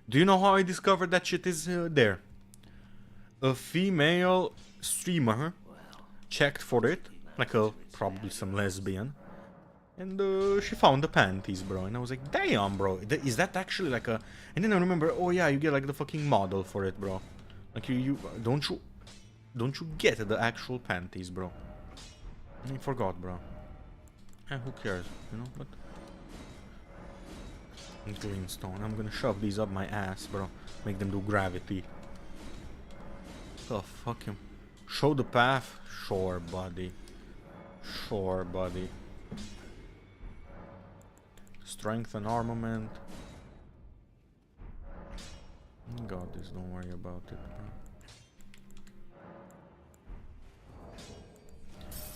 Do you know how I discovered that shit is there? A female streamer checked for it, like a probably some lesbian, and she found the panties, bro. And I was like, damn, bro, is that actually like a? And then I remember, oh yeah, you get like the fucking model for it, bro. Like you don't you get the actual panties, bro? I forgot, bro. Who cares, you know? But greenstone. I'm gonna shove these up my ass, bro. Make them do gravity. The fuck him. Show the path? Sure, buddy. Sure, buddy. Strength and armament. Got this, don't worry about it, bro.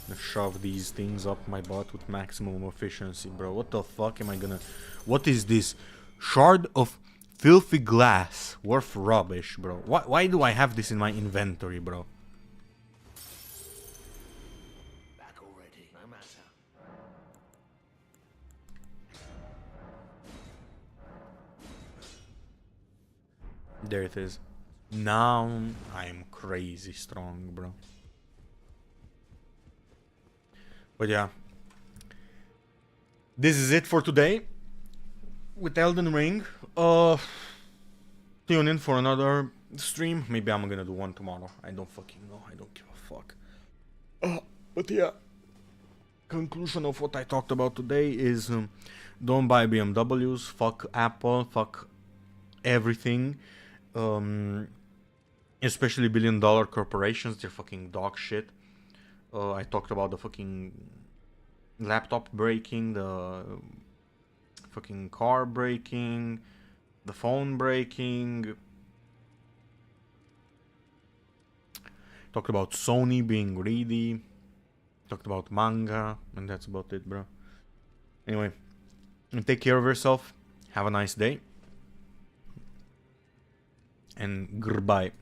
Gonna shove these things up my butt with maximum efficiency, bro. What the fuck am I gonna... What is this? Shard of filthy glass. Worth rubbish, bro. Why do I have this in my inventory, bro?
Back already, no matter.
There it is. Now I'm crazy strong, bro. But yeah. This is it for today. With Elden Ring. Tune in for another stream. Maybe I'm gonna do one tomorrow. I don't fucking know. I don't give a fuck. But yeah. Conclusion of what I talked about today is don't buy BMWs. Fuck Apple. Fuck everything. Especially billion-dollar corporations. They're fucking dog shit. I talked about the fucking laptop breaking, the fucking car breaking, the phone breaking. Talked about Sony being greedy. Talked about manga, and that's about it, bro. Anyway, take care of yourself. Have a nice day. And goodbye.